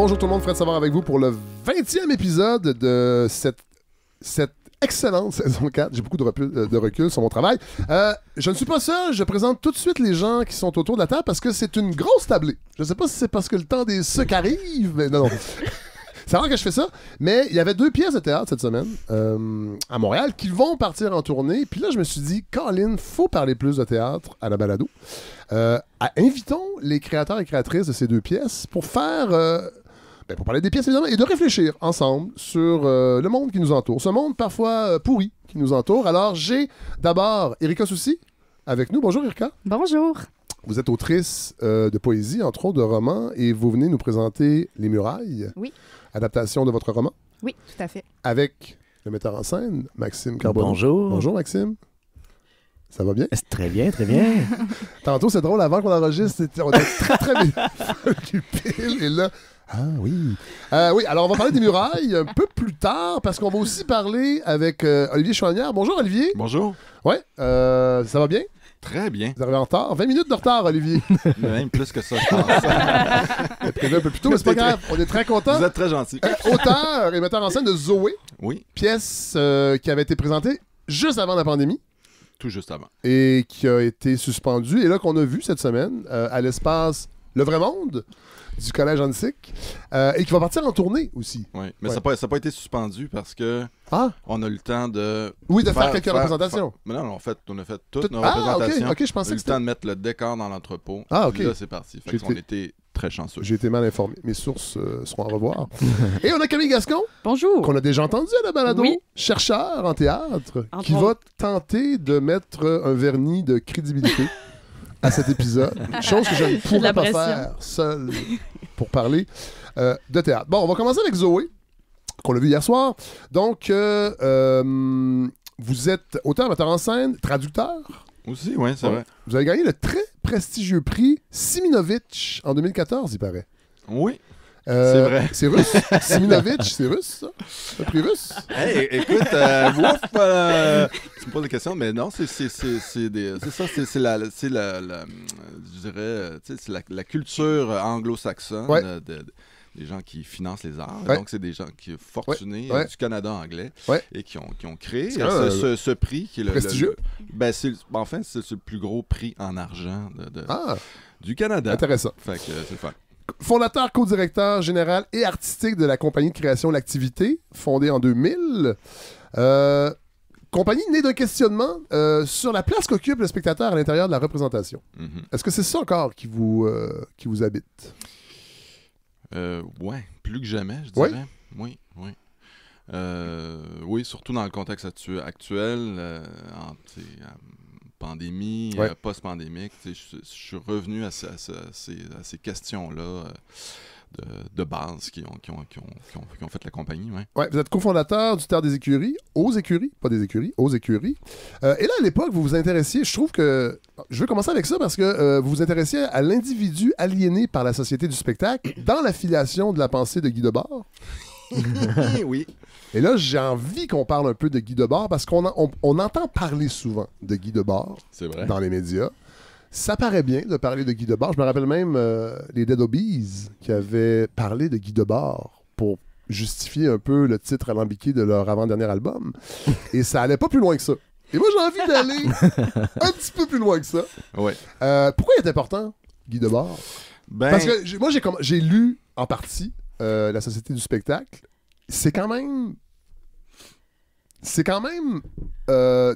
Bonjour tout le monde, Fred Savard avec vous pour le 20e épisode de cette excellente saison 4. J'ai beaucoup de recul sur mon travail. Je ne suis pas seul, je présente tout de suite les gens qui sont autour de la table parce que c'est une grosse tablée. Je ne sais pas si c'est parce que le temps des sucres arrive, mais non. C'est rare que je fais ça, mais il y avait 2 pièces de théâtre cette semaine à Montréal qui vont partir en tournée. Puis là, je me suis dit, Colin, faut parler plus de théâtre à la balado. Invitons les créateurs et créatrices de ces 2 pièces pour faire... pour parler des pièces, évidemment, et de réfléchir ensemble sur le monde qui nous entoure. Ce monde parfois pourri qui nous entoure. Alors, j'ai d'abord Erika Soucy avec nous. Bonjour, Erika. Bonjour. Vous êtes autrice de poésie, entre autres de romans, et vous venez nous présenter Les Murailles. Oui. Adaptation de votre roman. Oui, tout à fait. Avec le metteur en scène, Maxime Carbonneau. Bonjour. Bonjour, Maxime. Ça va bien? Très bien, très bien. Tantôt, c'est drôle, avant qu'on enregistre, on était très occupés. Et là... Ah oui. Oui, alors on va parler des Murailles un peu plus tard, parce qu'on va aussi parler avec Olivier Chouanière. Bonjour, Olivier. Bonjour. Ouais, ça va bien? Très bien. Vous arrivez en retard? 20 minutes de retard, Olivier. Même plus que ça, je pense. On prévu un peu plus tôt, mais c'est pas grave. On est très contents. Vous êtes très gentil. Auteur et metteur en scène de Zoé. Oui. Pièce qui avait été présentée juste avant la pandémie. Tout juste avant. Et qui a été suspendue. Et là, qu'on a vu cette semaine à l'espace Le Vrai Monde du Collège Annecyc, et qui va partir en tournée aussi. Oui, mais Ouais. ça n'a pas été suspendu parce que Ah! on a eu le temps de... Oui, de faire quelques représentations. Mais non, on a fait toutes nos Ah, représentations. ok, je pensais on a eu que le c'était... temps de mettre le décor dans l'entrepôt. Ah, ok. Puis là, c'est parti. Fait qu'on était très chanceux. J'ai été mal informé. Mes sources seront à revoir. Et on a Camille Gascon, Bonjour. qu'on a déjà entendu à la balado, Oui. chercheur en théâtre, Entre qui va tenter de mettre un vernis de crédibilité à cet épisode. Chose que je ne pourrais la pas pression. faire seul pour parler de théâtre. Bon, on va commencer avec Zoé, qu'on a vu hier soir. Donc, vous êtes auteur, metteur en scène, traducteur. Aussi, oui, c'est vrai. Vous avez gagné le très prestigieux prix Siminovitch en 2014, il paraît. Oui. C'est vrai. C'est russe. Siminovitch, c'est russe, ça? Le prix russe? Hey, écoute, tu me poses des questions, mais non, c'est ça, c'est je dirais, tu sais, c'est la culture anglo-saxonne Ouais. des gens qui financent les arts. Ouais. Donc, c'est des gens qui fortunés Ouais. Du Canada anglais Ouais. et qui ont créé C'est quand même, ce prix qui est prestigieux. c'est le plus gros prix en argent Ah, du Canada. intéressant. Fait que c'est fun. Fondateur, co-directeur général et artistique de la compagnie de création L'Activité, fondée en 2000. Compagnie née d'un questionnement sur la place qu'occupe le spectateur à l'intérieur de la représentation. Mhm. Est-ce que c'est ça encore qui vous habite? Ouais, plus que jamais, je Ouais. dirais. Oui, oui. Oui, surtout dans le contexte actuel, pandémie, Ouais. post-pandémique, je suis revenu à ces questions-là de base qui ont fait la compagnie. Ouais. Ouais, vous êtes cofondateur du Terre des Écuries, aux Écuries, pas des Écuries, aux Écuries. Et là, à l'époque, vous vous intéressiez, je trouve que... Je veux commencer avec ça parce que vous vous intéressiez à l'individu aliéné par la société du spectacle dans l'affiliation de la pensée de Guy Debord. Oui. Et là, j'ai envie qu'on parle un peu de Guy Debord parce qu'on on entend parler souvent de Guy Debord C'est vrai. dans les médias. Ça paraît bien de parler de Guy Debord. Je me rappelle même les Dead Obies qui avaient parlé de Guy Debord pour justifier un peu le titre alambiqué de leur avant-dernier album. Et ça allait pas plus loin que ça. Et moi, j'ai envie d'aller un petit peu plus loin que ça. Ouais. Pourquoi il est important, Guy Debord? Ben, Parce que moi, j'ai lu en partie La Société du spectacle. C'est quand même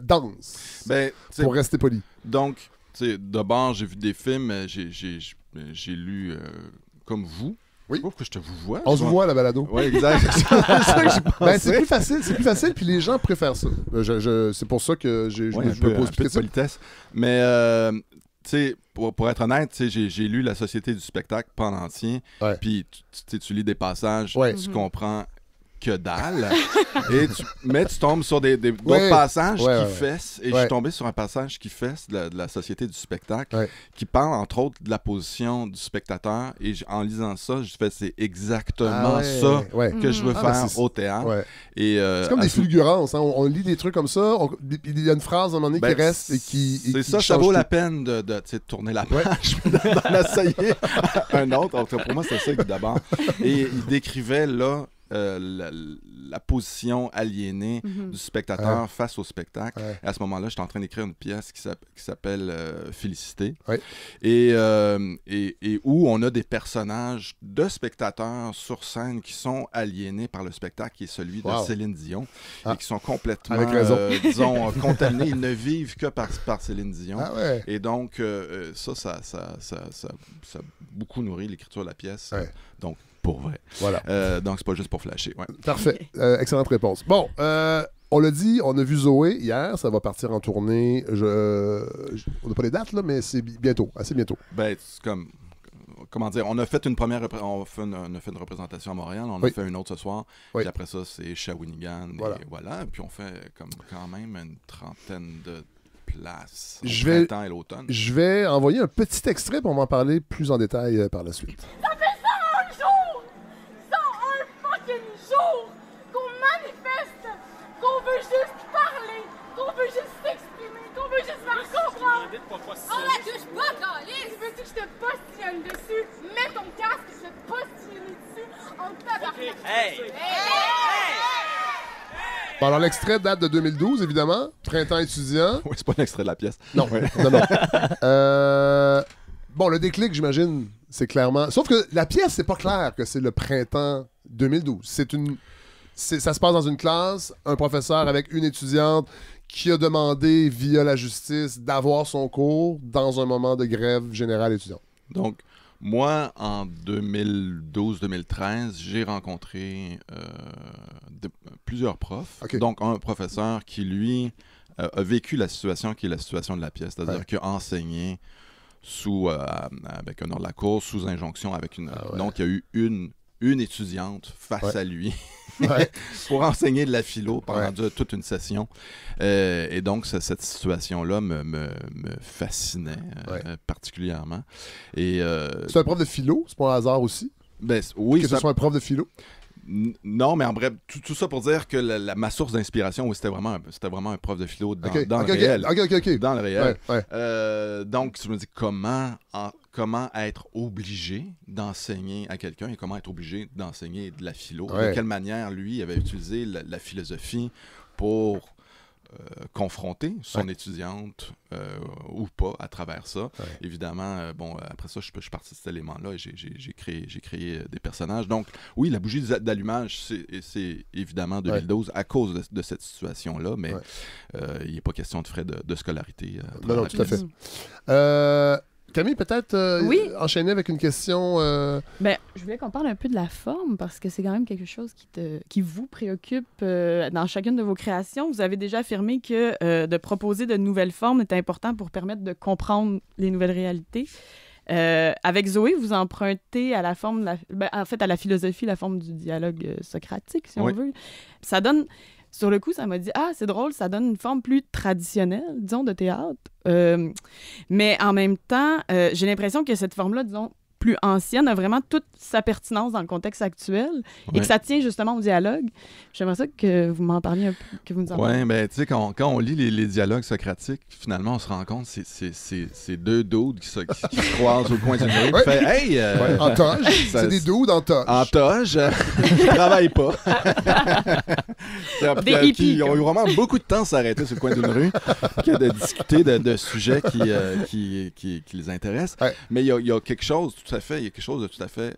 dense, ben, tu sais, pour rester poli. donc, tu sais, d'abord, j'ai vu des films, j'ai lu comme vous. Oui. Je sais pas pourquoi je te vous vois. On se voit à la balado. Oui, exact. C'est ça que j'ai Ben, pensé. c'est plus facile, puis les gens préfèrent ça. C'est pour ça que je Ouais, me un peu pose de plus de ça. politesse. Mais, tu sais, pour être honnête, tu sais, j'ai lu La Société du spectacle pendant entier. Ouais. Puis, tu lis des passages, Ouais. tu comprends que dalle. Mais tu tombes sur d'autres Ouais. passages Ouais, qui ouais. fessent. Et je Ouais. suis tombé sur un passage qui fesse de la société du spectacle, Ouais. qui parle entre autres de la position du spectateur. Et en lisant ça, je fais c'est exactement Ah ouais, ça ouais. que je veux Ah, ben, faire c'est- au théâtre. Ouais. Et, C'est comme à des ce- fulgurances. Hein. On lit des trucs comme ça. Il y a une phrase à un moment donné Ben, qui reste et qui. c'est ça, ça change vaut tout. la peine de tu sais, de tourner la Ouais. page, d'en essayer un autre. En tout cas, pour moi, c'est ça d'abord. Et il décrivait là la position aliénée du spectateur face au spectacle. Ouais. Et à ce moment-là, j'étais en train d'écrire une pièce qui s'appelle Félicité. Ouais. Et où on a des personnages de spectateurs sur scène qui sont aliénés par le spectacle, qui est celui de Wow. Céline Dion, Ah. et qui sont complètement, Avec raison. disons, contaminés. Ils ne vivent que par Céline Dion. Ah ouais. Et donc, ça a beaucoup nourri l'écriture de la pièce. Ouais. Donc, pour vrai. Voilà. Donc, c'est pas juste pour flasher. Ouais. Parfait. Excellente réponse. Bon, on l'a dit, on a vu Zoé hier. Ça va partir en tournée. On n'a pas les dates, là, mais c'est bientôt. Assez bientôt. Ben, c'est comme... Comment dire, on a fait une première on a fait une représentation à Montréal, on Oui. a fait une autre ce soir, Oui. puis après ça, c'est Shawinigan, Voilà. et voilà, puis on fait comme quand même une trentaine de places au Je vais- printemps et l'automne. Je vais envoyer un petit extrait pour m'en parler plus en détail par la suite. Ça fait 101 jours! 101 fucking jours qu'on manifeste, qu'on veut juste parler, qu'on veut juste s'exprimer, qu'on veut juste faire comprendre. On la touche pas, Calis! Tu veux-tu que je te postillonne dessus? Mets ton casque, je vais te postillonner dessus en tabarnak. Hey! Bon, alors, l'extrait date de 2012, évidemment. Printemps étudiant. Oui, c'est pas un extrait de la pièce. Non, non, non. Bon, le déclic, j'imagine, c'est clairement... Sauf que la pièce, c'est pas clair que c'est le printemps 2012. Ça se passe dans une classe, un professeur avec une étudiante qui a demandé, via la justice, d'avoir son cours dans un moment de grève générale étudiante. Donc, moi, en 2012-2013, j'ai rencontré plusieurs profs. OK. Donc, un professeur qui, lui, a vécu la situation qui est la situation de la pièce, c'est-à-dire Ouais. qu'il a enseigné avec un ordre de la cour, sous injonction, avec une... Ah ouais. Donc, il y a eu une étudiante face Ouais. à lui Ouais. pour enseigner de la philo pendant Ouais. toute une session. Et donc, cette situation-là me fascinait particulièrement. Et, C'est un prof de philo, c'est pas un hasard aussi, ben, oui, que ce soit un prof de philo. Non, mais en bref, tout ça pour dire que ma source d'inspiration, oui, c'était vraiment un prof de philo dans le réel. OK. Dans le réel. Ouais. Donc, je me dis comment être obligé d'enseigner à quelqu'un et comment être obligé d'enseigner de la philo. Ouais. De quelle manière, lui, avait utilisé la philosophie pour confronter son étudiante ou pas à travers ça. Ouais. Évidemment, après ça, je suis parti de cet élément-là et j'ai créé des personnages. Donc, oui, la bougie d'allumage, c'est évidemment 2012 à cause de cette situation-là, mais il n'est pas question de frais de scolarité. Non, tout à fait. Camille, peut-être Oui. enchaîner avec une question. Ben, je voulais qu'on parle un peu de la forme parce que c'est quand même quelque chose qui vous préoccupe dans chacune de vos créations. Vous avez déjà affirmé que de proposer de nouvelles formes est important pour permettre de comprendre les nouvelles réalités. Avec Zoé, vous empruntez à la forme, à la philosophie, la forme du dialogue socratique, si on veut. Ça donne... Sur le coup, ça m'a dit « Ah, c'est drôle, ça donne une forme plus traditionnelle, disons, de théâtre. » Mais en même temps, j'ai l'impression que cette forme-là, disons, plus ancienne, a vraiment toute sa pertinence dans le contexte actuel et que ça tient justement au dialogue. J'aimerais ça que vous m'en parliez un peu, que vous nous en parliez. Oui, ben tu sais, quand on lit les dialogues socratiques, finalement, on se rend compte que c'est deux dudes qui se croisent au coin d'une rue. Ouais. Fait, hey! En toge. ça- C'est des dudes en toge. En toge, qui travaillent pas. Des hippies, Qui ont eu comme. vraiment beaucoup de temps à s'arrêter sur le coin d'une rue, que de discuter de sujets qui les intéressent. Ouais. Mais il y a quelque chose, tout à fait, il y a quelque chose de tout à fait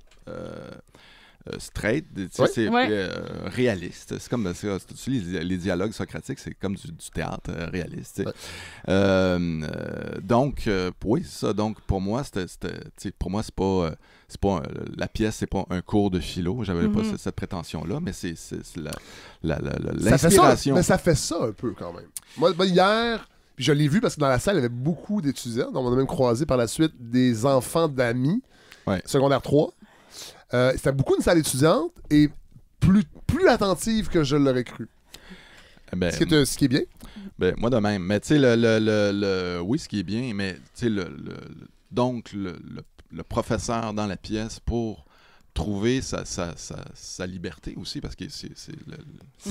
straight, tu sais, Ouais. c'est Ouais. réaliste. C'est comme tu lis les dialogues socratiques, c'est comme du théâtre réaliste. Tu sais. Ouais. Donc, oui, c'est ça. Donc, pour moi, tu sais, pour moi, c'est pas la pièce, c'est pas un cours de philo. J'avais pas cette prétention-là, mais c'est Ça fait ça, l'inspiration. mais ça fait ça un peu quand même. Moi, hier, puis je l'ai vu parce que dans la salle, il y avait beaucoup d'étudiants. Donc, on a même croisé par la suite des enfants d'amis, Ouais. secondaire 3. C'était beaucoup une salle étudiante et plus attentive que je l'aurais cru. Ben, Ce qui est bien. Ben, moi de même. Mais tu sais, oui, ce qui est bien, mais tu sais, donc le professeur dans la pièce pour trouver sa liberté aussi, parce que c'est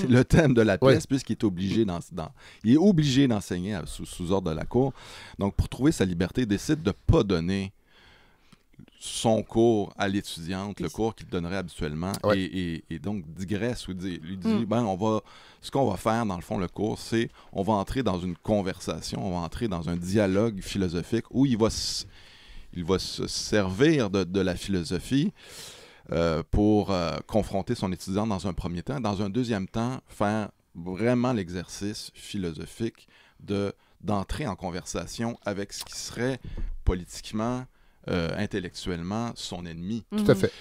le thème de la pièce, puisqu'il est obligé il est obligé d'enseigner sous ordre de la cour. Donc, pour trouver sa liberté, il décide de ne pas donner son cours à l'étudiante, le cours qu'il donnerait habituellement, et donc digresse, lui dit, ce qu'on va faire, dans le fond, le cours, c'est, on va entrer dans une conversation, on va entrer dans un dialogue philosophique où il va se servir de la philosophie pour confronter son étudiant dans un premier temps. Dans un deuxième temps, faire vraiment l'exercice philosophique d'entrer en conversation avec ce qui serait politiquement, intellectuellement, son ennemi. Tout à fait.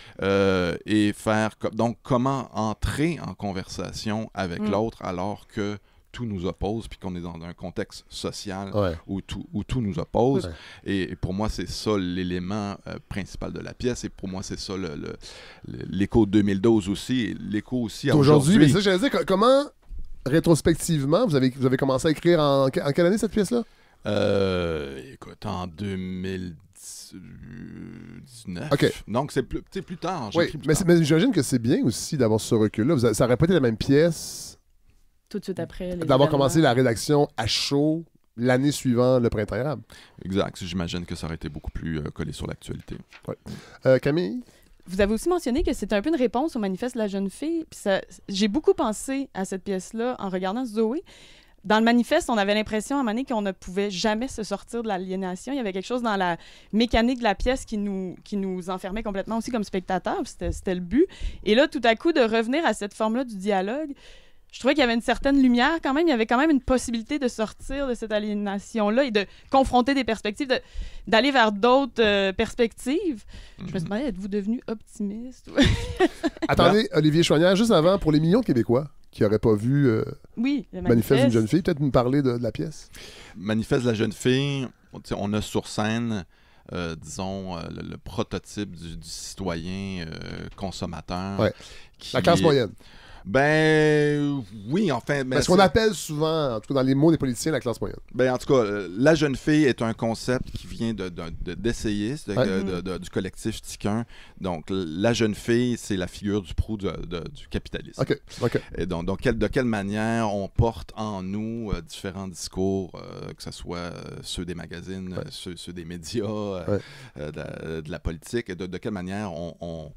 Et faire... Donc, comment entrer en conversation avec l'autre alors que tout nous oppose, puis qu'on est dans un contexte social où tout nous oppose. Et pour moi, c'est ça l'élément principal de la pièce. Et pour moi, c'est ça l'écho de 2012 aussi. Et l'écho aussi à aujourd'hui. Mais ça, j'allais dire, comment, rétrospectivement, vous avez commencé à écrire en quelle année, cette pièce-là? Écoute, en 2019. Okay. Donc, c'est plus tard. Oui, mais j'imagine que c'est bien aussi d'avoir ce recul-là. Ça aurait pas été la même pièce... Tout de suite après. D'avoir commencé la rédaction à chaud l'année suivante, le printemps érable. Exact. J'imagine que ça aurait été beaucoup plus collé sur l'actualité. Ouais. Camille? Vous avez aussi mentionné que c'était un peu une réponse au manifeste de la jeune fille. Puis j'ai beaucoup pensé à cette pièce-là en regardant Zoé. Dans le manifeste, on avait l'impression à un moment donné qu'on ne pouvait jamais se sortir de l'aliénation. Il y avait quelque chose dans la mécanique de la pièce qui nous enfermait complètement aussi comme spectateurs. C'était le but. Et là, tout à coup, de revenir à cette forme-là du dialogue, je trouvais qu'il y avait une certaine lumière quand même. Il y avait quand même une possibilité de sortir de cette aliénation-là et de confronter des perspectives, d'aller vers d'autres perspectives. Je me suis demandé, êtes-vous devenu optimiste? Attendez, Olivier Choignard, juste avant, pour les millions de Québécois qui n'auraient pas vu le Manifeste d'une jeune fille, peut-être nous parler de la pièce. Manifeste de la jeune fille, on a sur scène, disons, le prototype du citoyen consommateur. Ouais. La classe moyenne. Ben oui, enfin... Ce qu'on appelle souvent, en tout cas dans les mots des politiciens, la classe moyenne. Ben en tout cas, la jeune fille est un concept qui vient d'essayistes, du collectif Tiquin. Donc, la jeune fille, c'est la figure du proue du capitalisme. OK. Et donc de quelle manière on porte en nous différents discours, que ce soit ceux des magazines, ceux des médias, de la politique, et de quelle manière on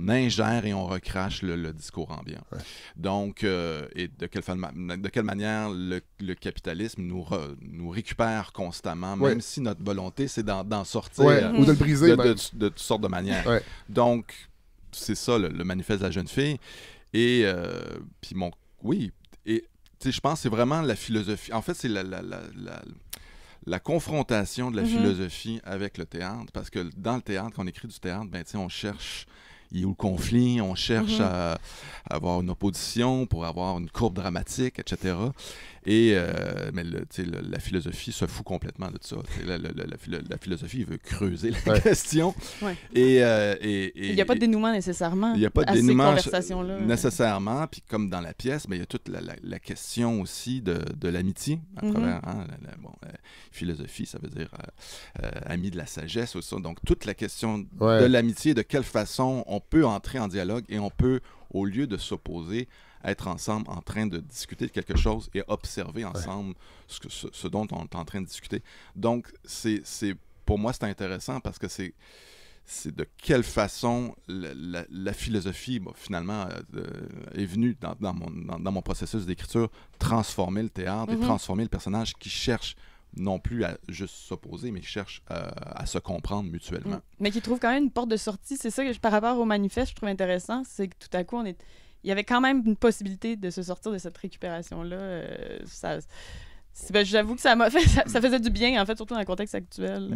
ingère et on recrache le discours ambiant. Ouais. Donc, et de quelle manière le capitalisme nous récupère constamment, même si notre volonté, c'est d'en sortir. Ou de le briser. De toutes sortes de manières. Ouais. Donc, c'est ça, le manifeste de la jeune fille. Et, puis et je pense que c'est vraiment la philosophie. En fait, c'est la confrontation de la philosophie avec le théâtre, parce que dans le théâtre, quand on écrit du théâtre, on cherche, il y a le conflit, on cherche à avoir une opposition pour avoir une courbe dramatique, etc. Et mais la philosophie se fout complètement de ça. La philosophie veut creuser la question. Ouais. Et il n'y a pas de dénouement nécessairement. Il n'y a pas de dénouement ces conversations-là. Nécessairement. Puis comme dans la pièce, il y a toute la question aussi de l'amitié à travers philosophie, ça veut dire ami de la sagesse ou ça. Donc toute la question de l'amitié, de quelle façon on peut entrer en dialogue et on peut, au lieu de s'opposer, être ensemble en train de discuter de quelque chose et observer ensemble ce dont on est en train de discuter. Donc, pour moi, c'est intéressant parce que c'est de quelle façon la philosophie, finalement, est venue dans mon processus d'écriture transformer le théâtre et transformer le personnage qui cherche non plus à juste s'opposer, mais qui cherche à se comprendre mutuellement. Mais qui trouve quand même une porte de sortie. C'est ça que, par rapport au manifeste, je trouve intéressant, c'est que tout à coup, il y avait quand même une possibilité de se sortir de cette récupération-là. J'avoue que ça faisait du bien, en fait, surtout dans le contexte actuel.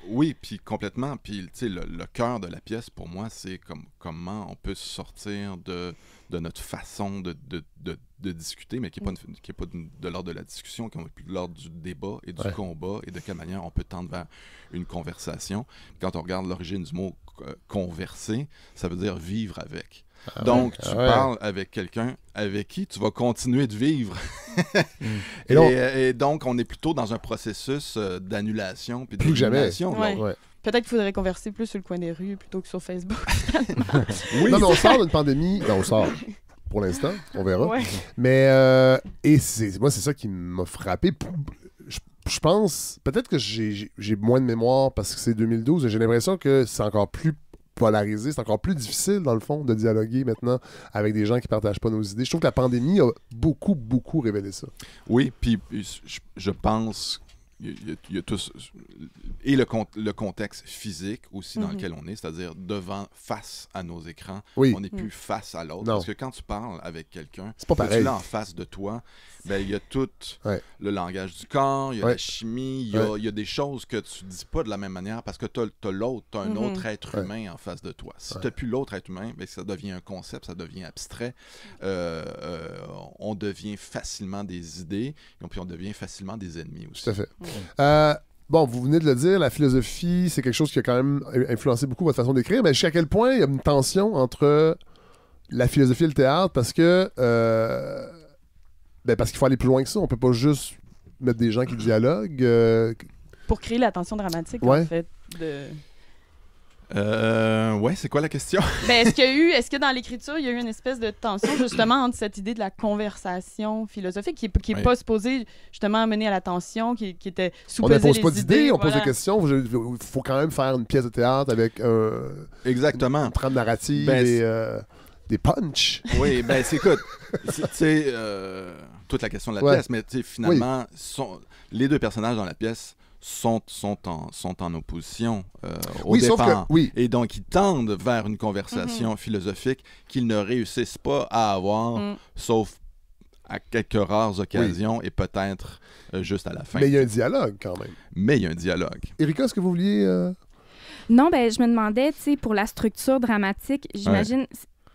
Oui, puis complètement. Puis, le cœur de la pièce, pour moi, c'est comment on peut sortir de notre façon de discuter, mais qui n'est pas de l'ordre de la discussion, qui est plus de l'ordre du débat et du combat, et de quelle manière on peut tendre vers une conversation. Quand on regarde l'origine du mot « converser », ça veut dire « vivre avec ». Donc, tu parles avec quelqu'un avec qui tu vas continuer de vivre. Et donc, on est plutôt dans un processus d'annulation puis plus que jamais. Peut-être qu'il faudrait converser plus sur le coin des rues plutôt que sur Facebook. Oui, non, mais on sort d'une pandémie. Non, on sort. Pour l'instant, on verra. Ouais. Mais moi, c'est ça qui m'a frappé. Je pense, peut-être que j'ai moins de mémoire parce que c'est 2012, et j'ai l'impression que c'est encore plus polarisé, c'est encore plus difficile, dans le fond, de dialoguer maintenant avec des gens qui ne partagent pas nos idées. Je trouve que la pandémie a beaucoup, beaucoup révélé ça. Oui, puis je pense il y a tous... Et le contexte physique aussi dans lequel on est, c'est-à-dire face à nos écrans, on n'est plus face à l'autre. Parce que quand tu parles avec quelqu'un, c'est pas pareil. Tu l'as en face de toi, ben, il y a tout le langage du corps, il y a la chimie, il y a des choses que tu dis pas de la même manière parce que tu as l'autre, tu as un autre être humain en face de toi. Si tu n'as plus l'autre être humain, ben, ça devient un concept, ça devient abstrait. On devient facilement des idées, et puis on devient facilement des ennemis aussi. Tout à fait. Bon, vous venez de le dire, la philosophie, c'est quelque chose qui a quand même influencé beaucoup votre façon d'écrire, mais jusqu'à quel point il y a une tension entre la philosophie et le théâtre, parce que parce qu'il faut aller plus loin que ça. On peut pas juste mettre des gens qui dialoguent. Pour créer la tension dramatique, en fait. C'est quoi la question? Est-ce que dans l'écriture, il y a eu une espèce de tension justement entre cette idée de la conversation philosophique qui est pas supposée justement mener à la tension, qui était sous-peser les idées. On n'impose pas d'idées, on pose des questions. Il faut quand même faire une pièce de théâtre avec exactement. Une trame narrative et des punchs. Oui, écoute, c'est toute la question de la pièce, mais finalement, les deux personnages dans la pièce sont en opposition au départ. Et donc, ils tendent vers une conversation philosophique qu'ils ne réussissent pas à avoir, sauf à quelques rares occasions et peut-être juste à la fin. Mais il y a un dialogue quand même. Erika, est-ce que vous vouliez... Non, je me demandais, pour la structure dramatique, j'imagine...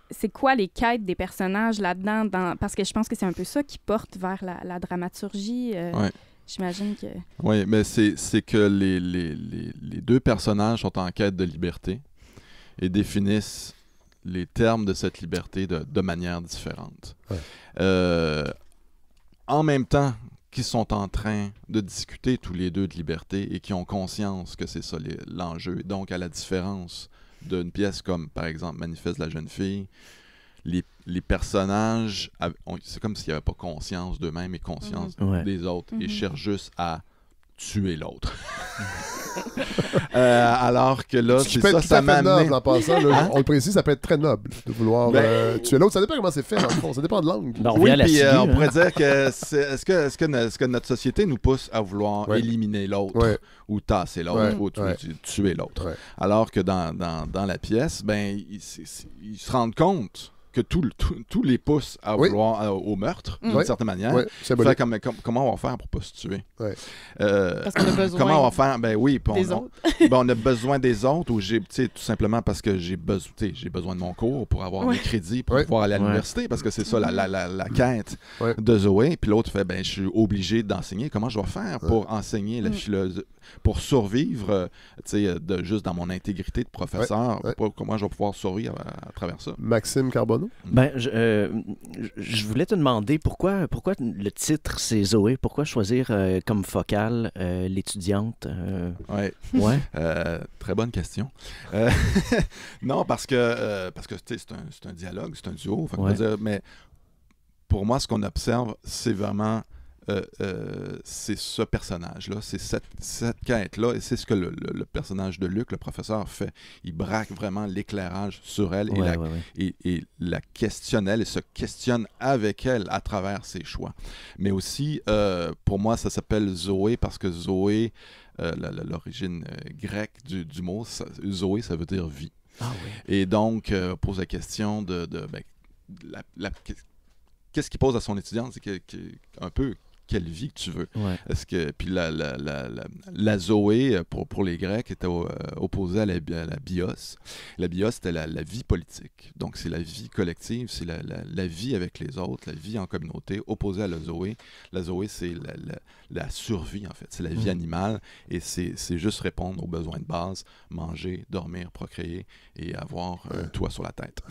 C'est quoi les quêtes des personnages là-dedans? Parce que je pense que c'est un peu ça qui porte vers la dramaturgie. J'imagine que... Oui, mais c'est que les deux personnages sont en quête de liberté et définissent les termes de cette liberté de manière différente. En même temps qu'ils sont en train de discuter tous les deux de liberté et qui ont conscience que c'est ça l'enjeu. Donc, à la différence d'une pièce comme, par exemple, Manifeste de la jeune fille, les personnages, c'est comme s'ils n'avaient pas conscience d'eux-mêmes et conscience des autres. Ils cherchent juste à tuer l'autre. Alors que là, c'est ça m'a amené... noble en passant. Là, on le précise, ça peut être très noble de vouloir tuer l'autre. Ça dépend comment c'est fait, dans le fond. Ça dépend de l'angle. Oui, puis on pourrait dire que est-ce que notre société nous pousse à vouloir éliminer l'autre ou tasser l'autre ou tuer l'autre. Alors que dans la pièce, ils se rendent compte que tous les poussent à vouloir au meurtre, d'une certaine manière. Comment on va faire pour ne pas se tuer? Parce qu'on a besoin comment on va faire? des autres. On a besoin des autres, ou tout simplement parce que j'ai besoin de mon cours pour avoir des crédits, pour pouvoir aller à l'université, parce que c'est ça la quête de Zoé. Puis l'autre fait, je suis obligé d'enseigner. Comment je vais faire pour enseigner la philosophie, pour survivre, juste dans mon intégrité de professeur? Comment je vais pouvoir survivre à travers ça? Maxime Carbonneau? Je voulais te demander pourquoi le titre c'est Zoé, pourquoi choisir comme focale l'étudiante? Très bonne question. Non, parce que c'est un dialogue, c'est un duo. Mais pour moi, ce qu'on observe, c'est vraiment c'est ce personnage-là, c'est cette quête-là, et c'est ce que le personnage de Luc, le professeur, fait. Il braque vraiment l'éclairage sur elle et la questionne elle et se questionne avec elle à travers ses choix. Mais aussi, pour moi, ça s'appelle Zoé parce que Zoé, l'origine grecque du mot, Zoé, ça veut dire vie. Et donc, pose la question qu'est-ce qu'il pose à son étudiante, c'est un peu quelle vie que tu veux. Ouais. Puis la Zoé, pour les Grecs, était opposée à la bios. La bios, c'était la vie politique. Donc, c'est la vie collective, c'est la vie avec les autres, la vie en communauté, opposée à la Zoé. La Zoé, c'est la survie, en fait. C'est la vie animale et c'est juste répondre aux besoins de base, manger, dormir, procréer et avoir un toit sur la tête.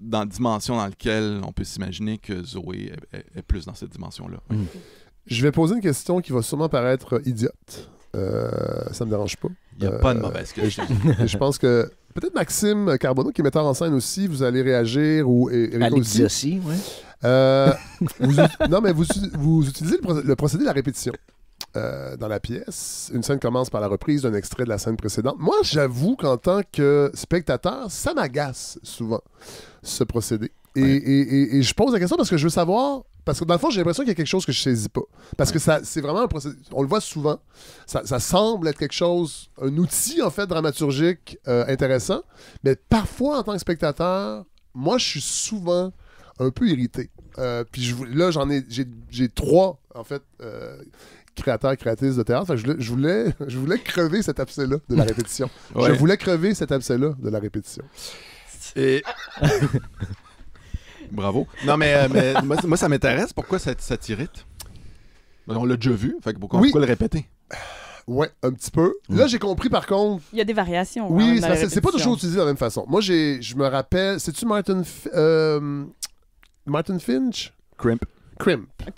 Dans la dimension dans laquelle on peut s'imaginer que Zoé est plus dans cette dimension-là. Oui. Je vais poser une question qui va sûrement paraître idiote. Ça me dérange pas. Il n'y a pas de mauvaise question. Je pense que peut-être Maxime Carbonneau, qui est metteur en scène aussi, vous allez réagir, ou Éric aussi. Oui. Non, mais vous utilisez le procédé de la répétition. Dans la pièce, une scène commence par la reprise d'un extrait de la scène précédente. Moi, j'avoue qu'en tant que spectateur, ça m'agace souvent, ce procédé. Et je pose la question parce que je veux savoir, parce que dans le fond, j'ai l'impression qu'il y a quelque chose que je ne saisis pas. Parce que c'est vraiment un procédé, on le voit souvent, ça semble être quelque chose, un outil, en fait, dramaturgique intéressant, mais parfois, en tant que spectateur, moi, je suis souvent un peu irrité. Puis là, j'ai 3, en fait, créateurs, créatrices de théâtre. Je voulais crever cet abcès-là de la répétition. Ouais. Je voulais crever cet abcès-là de la répétition. Et... Bravo. Non, mais moi, ça m'intéresse. Pourquoi ça t'irrite? On l'a déjà vu. Fait que pourquoi le répéter? Ouais, un petit peu. Là, j'ai compris, par contre... Il y a des variations. Oui, c'est pas toujours utilisé de la même façon. Moi, je me rappelle... C'est-tu Martin Finch? Crimp.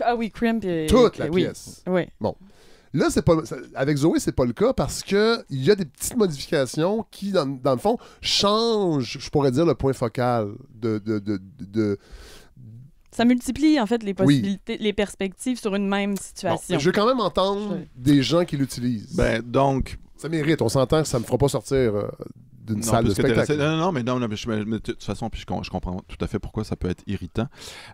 Ah oui, Crimp. Toute la pièce. Oui. Bon. Là, avec Zoé, c'est pas le cas parce qu'il y a des petites modifications qui, dans le fond, changent, je pourrais dire, le point focal de... Ça multiplie, en fait, les possibilités, les perspectives sur une même situation. Bon, je veux quand même entendre des gens qui l'utilisent. Donc... Ça mérite. On s'entend que ça me fera pas sortir d'une salle de spectacle. Non, mais de toute façon, puis je comprends tout à fait pourquoi ça peut être irritant.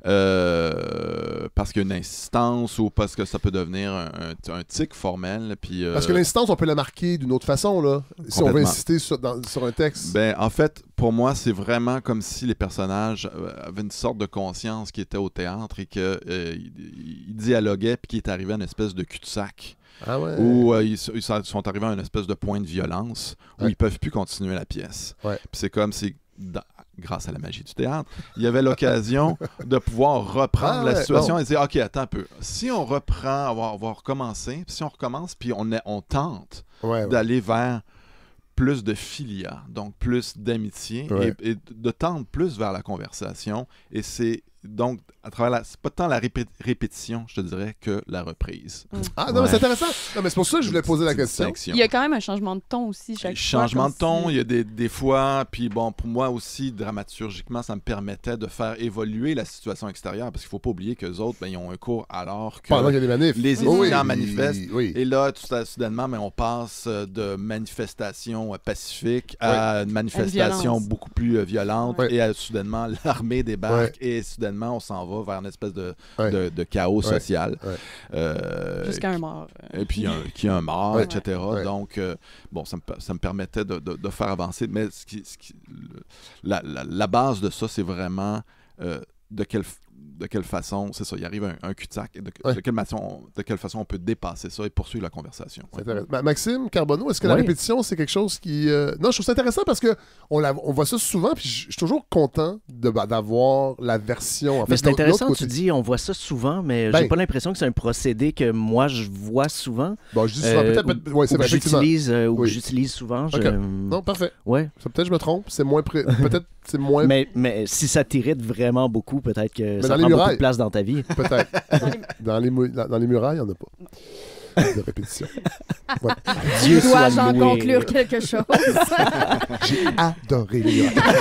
Parce qu'il y a une insistance ou parce que ça peut devenir un tic formel. Puis, parce que l'insistance, on peut la marquer d'une autre façon, là, si on veut insister sur un texte. En fait, pour moi, c'est vraiment comme si les personnages avaient une sorte de conscience qui était au théâtre et qu'ils dialoguaient puis qui est arrivé à une espèce de cul-de-sac. Ah ouais. Où ils sont arrivés à une espèce de point de violence où ils peuvent plus continuer la pièce. Ouais. Puis c'est comme si, grâce à la magie du théâtre, il y avait l'occasion de pouvoir reprendre la situation et dire, OK, attends un peu. Si on reprend, on va recommencer. Si on recommence, puis on tente d'aller vers plus de filia, donc plus d'amitié et de tendre plus vers la conversation. Et c'est donc, à travers c'est pas tant la répétition, je te dirais, que la reprise. Ah non, mais c'est intéressant. Non, mais c'est pour ça que je voulais poser la question. Il y a quand même un changement de ton aussi chaque fois. Changement de ton, il y a des fois, puis bon, pour moi aussi, dramaturgiquement, ça me permettait de faire évoluer la situation extérieure, parce qu'il faut pas oublier qu'eux autres, ils ont un cours alors que pendant qu'il y a des manifs. Les étudiants manifestent. Et là, soudainement, on passe de manifestation pacifique à une manifestation beaucoup plus violente, et soudainement, l'armée débarque, et soudainement, on s'en va vers une espèce de chaos social. Jusqu'à un mort. Et puis, qui a un mort, etc. Donc, ça me permettait de faire avancer. Mais la base de ça, c'est vraiment de quelle façon, c'est ça, il arrive un cul-de-sac, de quelle façon on peut dépasser ça et poursuivre la conversation. Maxime Carbonneau, est-ce que la répétition, c'est quelque chose qui... Non, je trouve ça intéressant parce que on voit ça souvent, puis je suis toujours content d'avoir la version... En fait, mais c'est intéressant, tu dis, on voit ça souvent, mais j'ai pas l'impression que c'est un procédé que moi, je vois souvent. Bon, je dis souvent, peut-être... c'est vrai, ou que j'utilise souvent. Non, parfait. Ouais. Peut-être je me trompe, c'est moins... Peut-être c'est moins... Mais si ça t'irrite vraiment beaucoup, peut-être que ça prend beaucoup de place dans ta vie. Peut-être. Dans les murailles, il n'y en a pas de répétition. Ouais. Dieu dois-je en conclure quelque chose? J'ai adoré les murailles.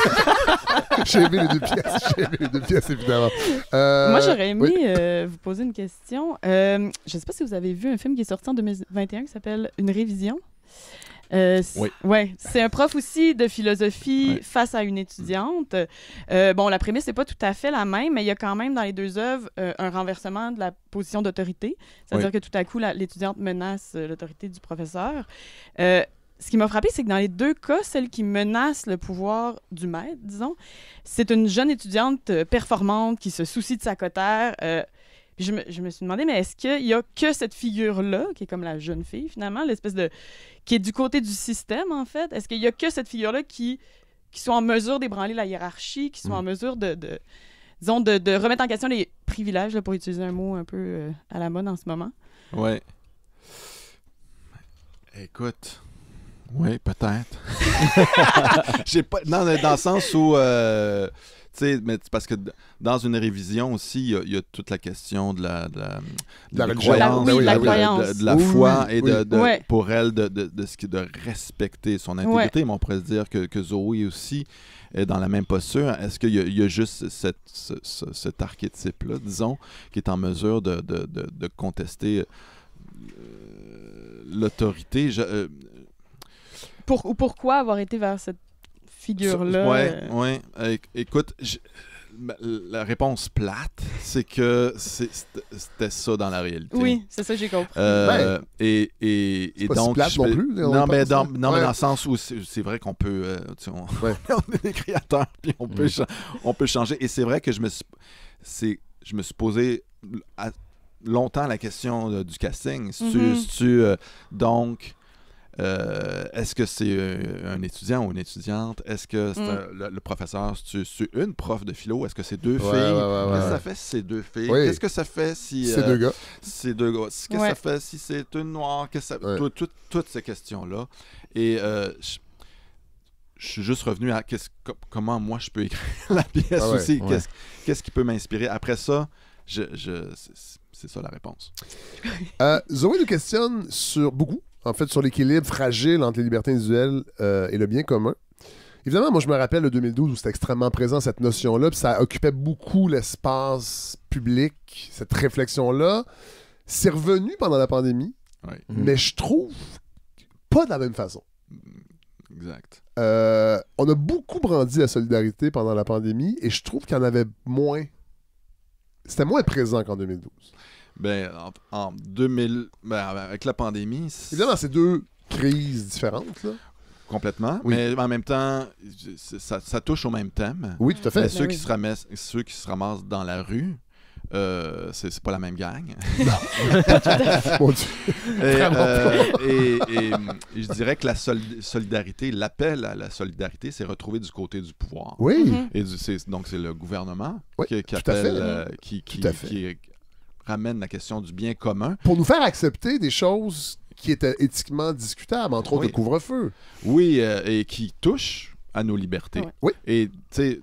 J'ai aimé les deux pièces, évidemment. Moi, j'aurais aimé vous poser une question. Je ne sais pas si vous avez vu un film qui est sorti en 2021 qui s'appelle Une révision. Oui. C'est un prof aussi de philosophie face à une étudiante. La prémisse n'est pas tout à fait la même, mais il y a quand même dans les deux œuvres un renversement de la position d'autorité. C'est-à-dire que tout à coup, l'étudiante menace l'autorité du professeur. Ce qui m'a frappé, c'est que dans les deux cas, celle qui menace le pouvoir du maître, disons, c'est une jeune étudiante performante qui se soucie de sa cotère. Puis je me suis demandé, mais est-ce qu'il y a que cette figure-là, qui est comme la jeune fille, finalement, l'espèce de... qui est du côté du système, en fait? Est-ce qu'il y a que cette figure-là qui sont en mesure d'ébranler la hiérarchie, qui sont en mesure disons, de remettre en question les privilèges, là, pour utiliser un mot un peu à la mode en ce moment? Ouais. Écoute... Oui, peut-être. J'ai pas... Non, dans le sens où... mais parce que dans une révision aussi, il y a toute la question de la croyance, de la foi et pour elle de respecter son intégrité. Mais on pourrait se dire que Zoé aussi est dans la même posture. Est-ce qu'il y a juste cet archétype-là, disons, qui est en mesure de contester l'autorité? Pourquoi avoir été vers cette figure-là? Oui. Écoute, la réponse plate, c'est que c'était ça dans la réalité. Oui, c'est ça, j'ai compris. Et pas donc, si plate non plus. Mais dans le sens où c'est vrai qu'on peut... on est des créateurs, puis on peut changer. Et c'est vrai que je me suis posé longtemps la question du casting. Donc... est-ce que c'est un étudiant ou une étudiante? Est-ce que c'est le professeur, c'est une prof de philo? Est-ce que c'est deux filles? Qu'est-ce que ça fait si c'est deux filles? Oui. Qu'est-ce que ça fait si... c'est deux gars. C'est deux gars. Qu'est-ce que ça fait si c'est une noire? Toutes ces questions-là. Et je suis juste revenu à comment moi je peux écrire la pièce aussi. Qu'est-ce qui peut m'inspirer? Après ça, c'est ça la réponse. Zoé nous questionne sur l'équilibre fragile entre les libertés individuelles et le bien commun. Évidemment, moi, je me rappelle le 2012 où c'était extrêmement présent, cette notion-là, puis ça occupait beaucoup l'espace public, cette réflexion-là. C'est revenu pendant la pandémie, mais je trouve pas de la même façon. Exact. On a beaucoup brandi la solidarité pendant la pandémie, et je trouve qu'il y en avait moins. C'était moins présent qu'en 2012. Ben, en 2000, avec la pandémie... Évidemment, c'est deux crises différentes, là. Complètement, mais en même temps, ça touche au même thème. Oui, tout à fait. Ceux qui se ramassent dans la rue, c'est pas la même gang. Mon Dieu. Et je dirais que la solidarité, l'appel à la solidarité, c'est retrouver du côté du pouvoir. Oui. Et donc, c'est le gouvernement qui appelle, qui ramène la question du bien commun. Pour nous faire accepter des choses qui étaient éthiquement discutables, entre autres le couvre-feu. Oui, et qui touchent à nos libertés. Oui. Et tu sais,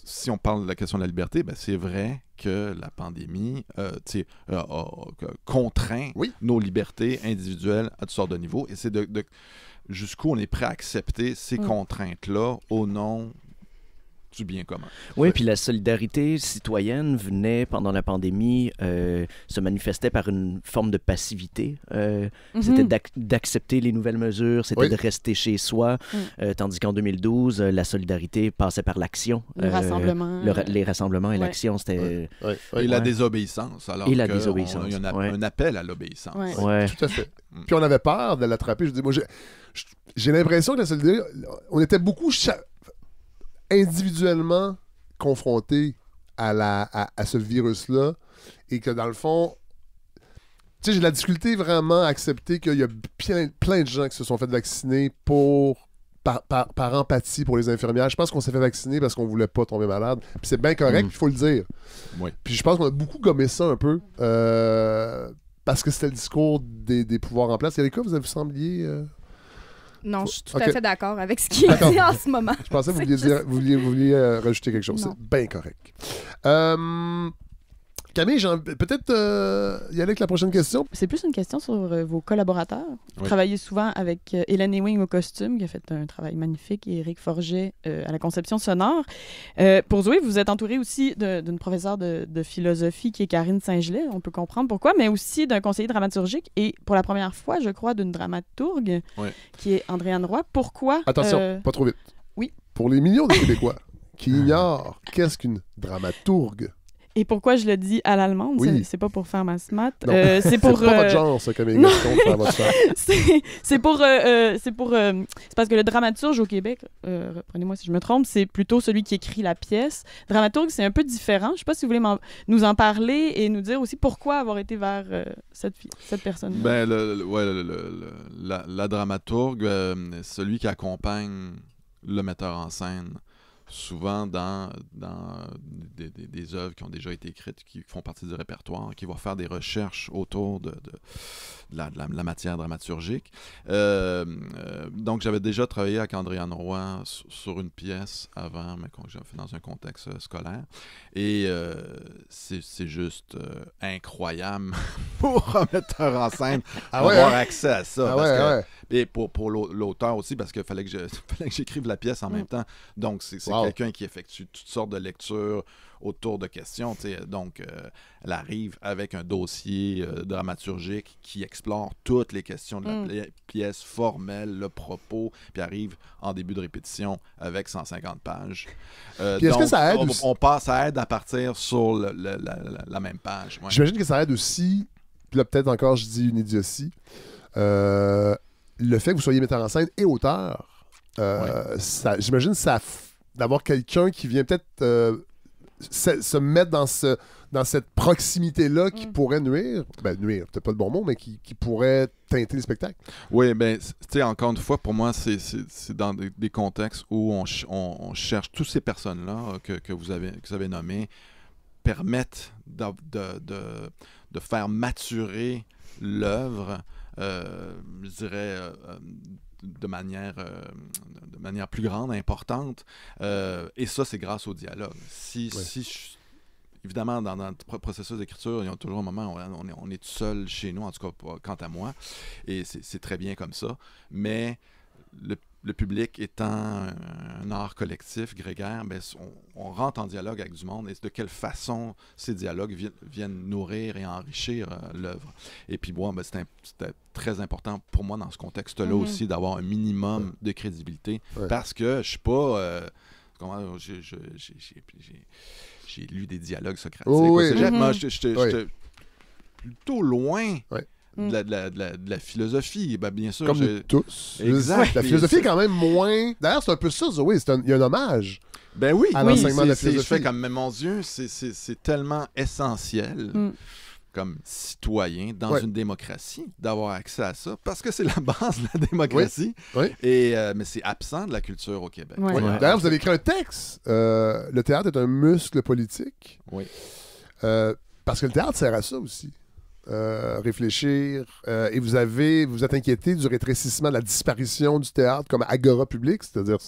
si on parle de la question de la liberté, ben, c'est vrai que la pandémie a contraint nos libertés individuelles à toutes sortes de niveaux. Et c'est jusqu'où on est prêt à accepter ces contraintes-là au nom du bien commun. Oui, puis la solidarité citoyenne venait pendant la pandémie, se manifestait par une forme de passivité. C'était d'accepter les nouvelles mesures, c'était de rester chez soi, tandis qu'en 2012, la solidarité passait par l'action. Le rassemblement. Les rassemblements et l'action, c'était... Et la désobéissance. Alors la désobéissance. Il y a un appel à l'obéissance. Tout à fait. Puis on avait peur de l'attraper. Je dis, moi, j'ai l'impression que la solidarité, on était beaucoup individuellement confrontés à ce virus-là, et que dans le fond, tu sais, j'ai de la difficulté vraiment à accepter qu'il y a plein de gens qui se sont fait vacciner par empathie pour les infirmières. Je pense qu'on s'est fait vacciner parce qu'on voulait pas tomber malade. Puis c'est bien correct, il faut le dire. Oui. Puis je pense qu'on a beaucoup gommé ça un peu parce que c'était le discours des pouvoirs en place. Erika, vous sembliez... Non, je suis tout à fait d'accord avec ce qui est dit en ce moment. Je pensais que vous vouliez rajouter quelque chose. Non. C'est bien correct. Camille, peut-être y aller avec la prochaine question. C'est plus une question sur vos collaborateurs. Vous travaillez souvent avec Hélène Ewing au costume, qui a fait un travail magnifique, et Éric Forget à la conception sonore. Pour Zoé, vous êtes entourée aussi d'une professeure de philosophie qui est Karine Saint-Gelais, on peut comprendre pourquoi, mais aussi d'un conseiller dramaturgique et pour la première fois, je crois, d'une dramaturge qui est Andréane Roy. Pourquoi? Attention, pas trop vite. Oui. Pour les millions de Québécois qui ignorent qu'est-ce qu'une dramaturge. Et pourquoi je le dis à l'allemande? Oui. C'est pas pour faire ma smat. Non. C'est pour... C'est pas votre genre, ça, comme émission de faire votre smat. c'est parce que le dramaturge au Québec, reprenez-moi si je me trompe, c'est plutôt celui qui écrit la pièce. Dramaturge, c'est un peu différent. Je sais pas si vous voulez nous en parler et nous dire aussi pourquoi avoir été vers cette personne-là. La dramaturgue, celui qui accompagne le metteur en scène, souvent dans des œuvres qui ont déjà été écrites, qui font partie du répertoire, qui va faire des recherches autour de la matière dramaturgique. Donc, j'avais déjà travaillé avec Andréane Roy sur une pièce avant, mais que j'avais fait dans un contexte scolaire. Et c'est juste incroyable pour un metteur en scène d'avoir accès à ça. Et pour l'auteur aussi, parce qu'il fallait que j'écrive la pièce en même temps. Donc, c'est quelqu'un qui effectue toutes sortes de lectures autour de questions. Donc, elle arrive avec un dossier dramaturgique qui explore toutes les questions de la pièce formelle, le propos, puis arrive en début de répétition avec 150 pages. Puis est-ce que ça aide ça aide à partir sur la même page. Ouais. J'imagine que ça aide aussi, puis là peut-être encore je dis une idiotie, le fait que vous soyez metteur en scène et auteur, j'imagine d'avoir quelqu'un qui vient peut-être se mettre dans cette proximité-là qui pourrait nuire, peut-être pas le bon mot, mais qui pourrait teinter le spectacle. Oui, tu sais, encore une fois, pour moi, c'est dans des contextes où on cherche toutes ces personnes-là que vous avez nommées, permettent de faire maturer l'œuvre, je dirais, de manière plus grande, importante. Et ça, c'est grâce au dialogue. Évidemment, dans notre processus d'écriture, il y a toujours un moment où on est tout seul chez nous, en tout cas quant à moi, et c'est très bien comme ça. Mais le public étant un art collectif, grégaire, on rentre en dialogue avec du monde, et de quelle façon ces dialogues viennent nourrir et enrichir l'œuvre. Et puis moi, c'était très important pour moi dans ce contexte-là aussi d'avoir un minimum de crédibilité, parce que je suis pas... j'ai lu des dialogues socratiques. Moi, j'étais plutôt loin de la philosophie. Bien sûr. Comme nous tous. Exact. La philosophie est quand même moins... D'ailleurs, c'est un peu ça, Zoé. Il y a un hommage à l'enseignement de la philosophie. Je fais comme, mais mon Dieu, c'est tellement essentiel comme citoyen dans une démocratie d'avoir accès à ça, parce que c'est la base de la démocratie. Mais c'est absent de la culture au Québec. D'ailleurs, vous avez écrit un texte. Le théâtre est un muscle politique. Parce que le théâtre sert à ça aussi. Réfléchir. Et vous êtes inquiété du rétrécissement, de la disparition du théâtre comme agora publique, c'est-à-dire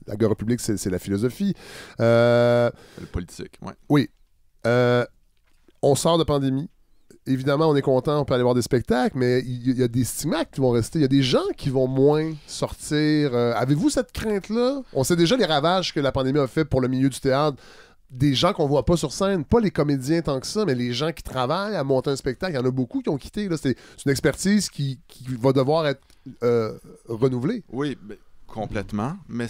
l'agora publique, c'est la philosophie. Le politique, oui. On sort de pandémie. Évidemment, on est content, on peut aller voir des spectacles, mais il y a des stigmates qui vont rester. Il y a des gens qui vont moins sortir. Avez-vous cette crainte-là? On sait déjà les ravages que la pandémie a fait pour le milieu du théâtre. Des gens qu'on voit pas sur scène, pas les comédiens tant que ça, mais les gens qui travaillent à monter un spectacle. Il y en a beaucoup qui ont quitté. Là. C'est une expertise qui va devoir être renouvelée. Oui, complètement. Mais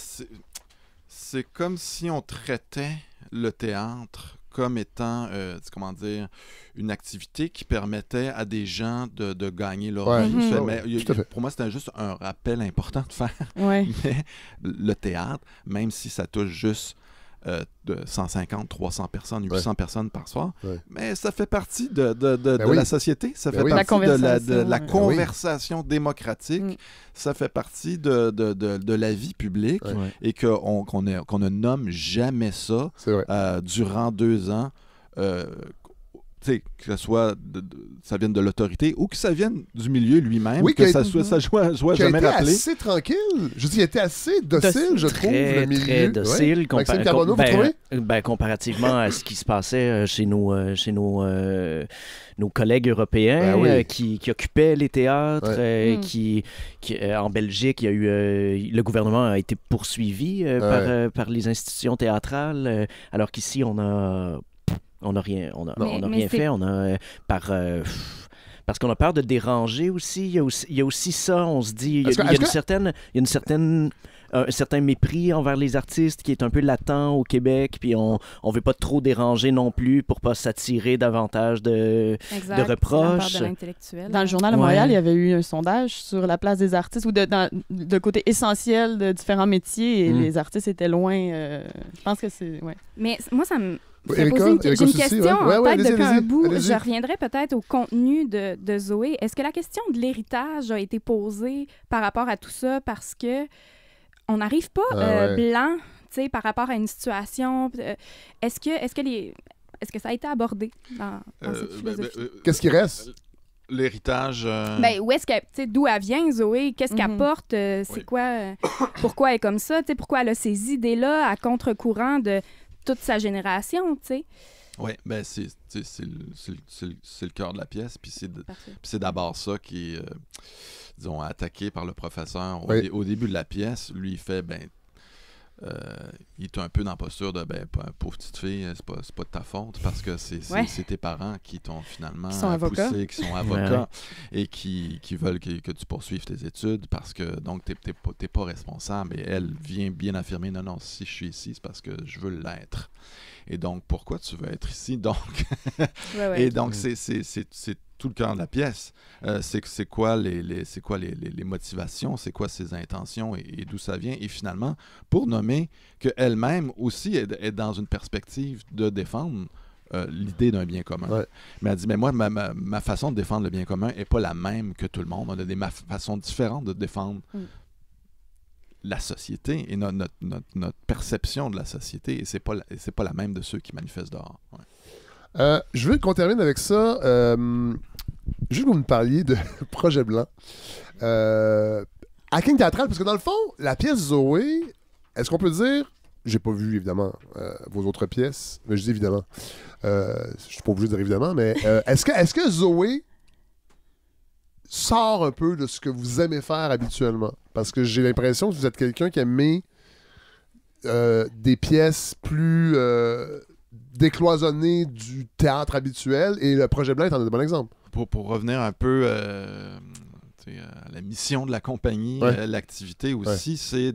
c'est comme si on traitait le théâtre comme étant, une activité qui permettait à des gens de gagner leur vie. Mais pour moi, c'était juste un rappel important de faire. Mais le théâtre, même si ça touche juste de 150, 300 personnes, 800 personnes par soir, mais ça fait partie de la société, ça fait partie de la conversation démocratique, ça fait partie de la vie publique, et qu'on ne nomme jamais ça durant 2 ans, que ça vienne de l'autorité ou que ça vienne du milieu lui-même, que ça soit jamais rappelé. Assez tranquille. Je dis, il était assez docile, je trouve, le milieu. Très docile. Maxime Carbonneau, vous trouvez? Comparativement à ce qui se passait chez nos collègues européens qui occupaient les théâtres, qui en Belgique, il y a eu le gouvernement a été poursuivi par les institutions théâtrales, alors qu'ici, on n'a rien fait. Parce qu'on a peur de déranger aussi. Il y a aussi ça, on se dit... Il y a une certaine un certain mépris envers les artistes qui est un peu latent au Québec, puis on veut pas trop déranger non plus pour pas s'attirer davantage de reproches. Dans le Journal de Montréal, il y avait eu un sondage sur la place des artistes ou de côté essentiel de différents métiers et les artistes étaient loin. Je pense que c'est... Ouais. Mais moi, ça me... J'ai Erika, une question en tête depuis un bout. Allez-y. Je reviendrai peut-être au contenu de Zoé. Est-ce que la question de l'héritage a été posée par rapport à tout ça parce que on n'arrive pas blanc, tu sais, par rapport à une situation? Est-ce que ça a été abordé dans cette philosophie? Qu'est-ce qui reste? L'héritage... où est-ce qu'elle, tu sais, d'où elle vient, Zoé? Qu'est-ce qu'elle porte? C'est quoi? Pourquoi elle est comme ça? Tu sais, pourquoi elle a ces idées-là à contre-courant de toute sa génération, tu sais? Oui, ben c'est le cœur de la pièce, puis c'est d'abord ça qui est, disons, attaqué par le professeur au début de la pièce. Lui, il fait, il est un peu dans la posture de, pauvre petite fille, c'est pas de ta faute, parce que c'est tes parents qui t'ont finalement poussé, qui sont avocats, et qui veulent que tu poursuives tes études, parce que, donc, t'es pas responsable. Et elle vient bien affirmer, non, si je suis ici, c'est parce que je veux l'être. Et donc, pourquoi tu veux être ici? Donc, et donc, c'est tout le cœur de la pièce. C'est quoi les motivations, c'est quoi ses intentions et d'où ça vient. Et finalement, pour nommer qu'elle-même aussi est dans une perspective de défendre l'idée d'un bien commun. Ouais. Mais elle dit, mais moi, ma façon de défendre le bien commun n'est pas la même que tout le monde. On a des façons différentes de défendre la société et notre perception de la société. Et c'est pas la même de ceux qui manifestent dehors. Ouais. Je veux qu'on termine avec ça. Juste que vous me parliez de Projet Blanc. Hacking théâtral, parce que dans le fond, la pièce Zoé, est-ce qu'on peut dire... J'ai pas vu, évidemment, vos autres pièces, mais je dis évidemment. Je suis pas obligé de dire évidemment, mais est-ce que Zoé sort un peu de ce que vous aimez faire habituellement? Parce que j'ai l'impression que vous êtes quelqu'un qui aime des pièces plus... décloisonné du théâtre habituel, et le Projet Blanc est un bon exemple. Pour revenir un peu à la mission de la compagnie, l'activité aussi, c'est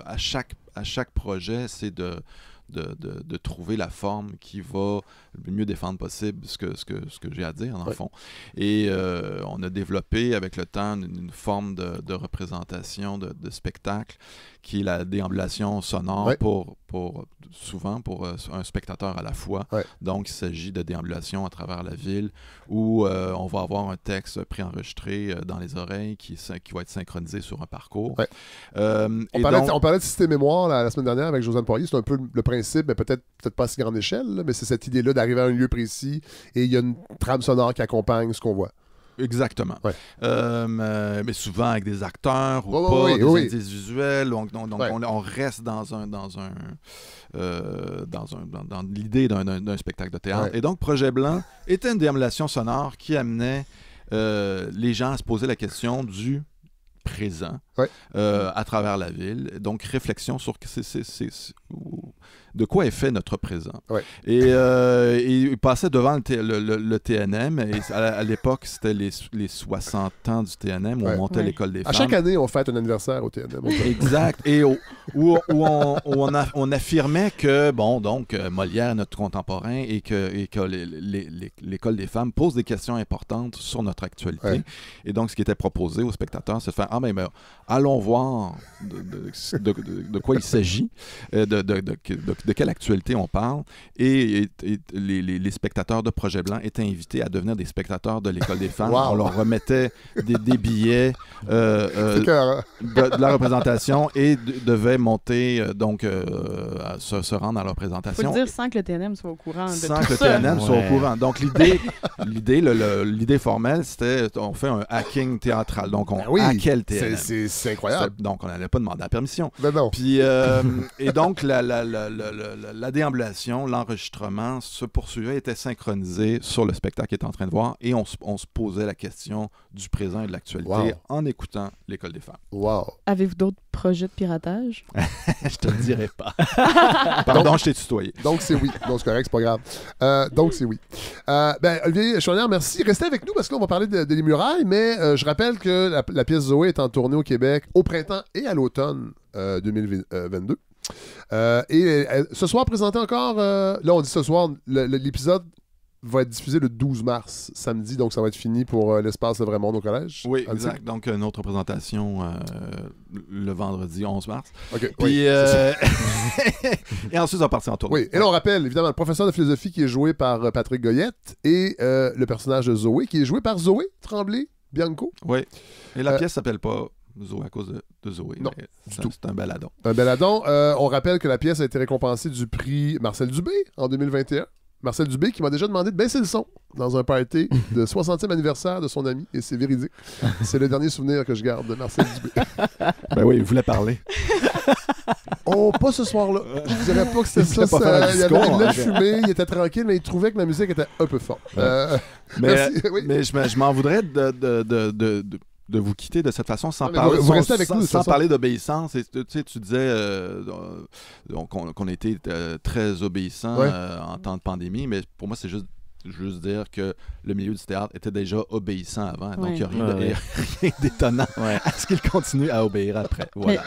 à chaque projet, c'est de trouver la forme qui va le mieux défendre possible ce que j'ai à dire, dans le fond. Et on a développé avec le temps une forme de représentation de spectacle qui est la déambulation sonore souvent pour un spectateur à la fois. Donc, il s'agit de déambulation à travers la ville où on va avoir un texte préenregistré dans les oreilles qui va être synchronisé sur un parcours. On parlait de système mémoire la semaine dernière avec Josiane Poirier. C'est un peu le principe, mais peut-être pas à si grande échelle, là, mais c'est cette idée-là d'arriver à un lieu précis et il y a une trame sonore qui accompagne ce qu'on voit. Exactement. Mais souvent avec des acteurs ou des indices visuels. Donc on reste dans l'idée d'un spectacle de théâtre. Et donc, Projet Blanc était une déambulation sonore qui amenait les gens à se poser la question du présent à travers la ville. Donc, réflexion sur de quoi est fait notre présent. Et il passait devant le TNM. Et à l'époque, c'était les 60 ans du TNM où on montait l'école des femmes. À chaque année, on fête un anniversaire au TNM. Exact. Et où on affirmait que, Molière est notre contemporain et que l'école des femmes pose des questions importantes sur notre actualité. Et donc, ce qui était proposé aux spectateurs, c'est de faire allons voir de quoi il s'agit, de quelle actualité on parle. Et les spectateurs de Projet Blanc étaient invités à devenir des spectateurs de l'école des femmes. On leur remettait des billets de la représentation et devaient monter, se rendre à leur présentation. Il faut le dire sans que le TNM soit au courant de tout ça. Sans que le TNM soit au courant. Donc, l'idée formelle, c'était on fait un hacking théâtral. Donc, on hackait le TNM. C'est incroyable. Donc, on n'allait pas demander la permission. Ben non. Puis, et donc, la déambulation, l'enregistrement se poursuivait, était synchronisé sur le spectacle qu'il était en train de voir et on se posait la question du présent et de l'actualité en écoutant l'École des femmes. Wow. Avez-vous d'autres projets de piratage? Je te le dirai pas. Pardon, je t'ai tutoyé. Donc, c'est oui. Donc, c'est correct, c'est pas grave. Donc, c'est oui. Olivier Chouanière, merci. Restez avec nous parce que là, on va parler de Les Murailles, mais je rappelle que la pièce Zoé est en tournée au Québec au printemps et à l'automne 2022. Et ce soir, présenté encore... là, on dit ce soir, l'épisode va être diffusé le 12 mars, samedi, donc ça va être fini pour l'Espace Le Vrai Monde au collège. Oui, exact. Donc, une autre représentation le vendredi 11 mars. OK. Puis, et ensuite, on va partir en tournée. Oui, et là, on rappelle, évidemment, le professeur de philosophie qui est joué par Patrick Goyette et le personnage de Zoé qui est joué par Zoé Tremblay-Bianco. Oui. Et la pièce s'appelle pas Zoé à cause de Zoé. Non, du tout. C'est un baladon. Un baladon. On rappelle que la pièce a été récompensée du prix Marcel Dubé en 2021. Marcel Dubé qui m'a déjà demandé de baisser le son dans un party de 60e anniversaire de son ami, et c'est véridique. C'est le dernier souvenir que je garde de Marcel Dubé. Ben oui, il voulait parler. Oh, pas ce soir-là. Je dirais pas que c'était ça. Il avait fumé, il était tranquille, mais il trouvait que la musique était un peu forte. Mais oui. je m'en voudrais de vous quitter de cette façon sans parler, vous restez avec nous, sans parler d'obéissance. Tu disais qu'on était très obéissants en temps de pandémie, mais pour moi, c'est juste dire que le milieu du théâtre était déjà obéissant avant. Donc, il n'y a rien d'étonnant à ce qu'il continue à obéir après. Voilà.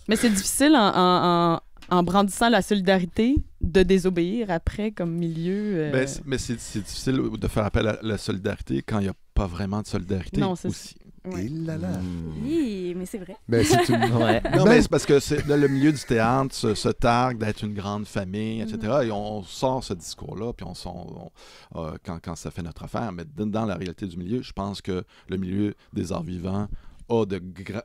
Mais c'est difficile en brandissant la solidarité de désobéir après comme milieu. Mais c'est difficile de faire appel à la solidarité quand il n'y a pas vraiment de solidarité aussi. Ouais. Oui, mais c'est vrai. Mais c'est une... Non, mais c'est parce que le milieu du théâtre se targue d'être une grande famille, etc. Et on sort ce discours-là, puis quand ça fait notre affaire. Mais dans la réalité du milieu, je pense que le milieu des arts vivants a de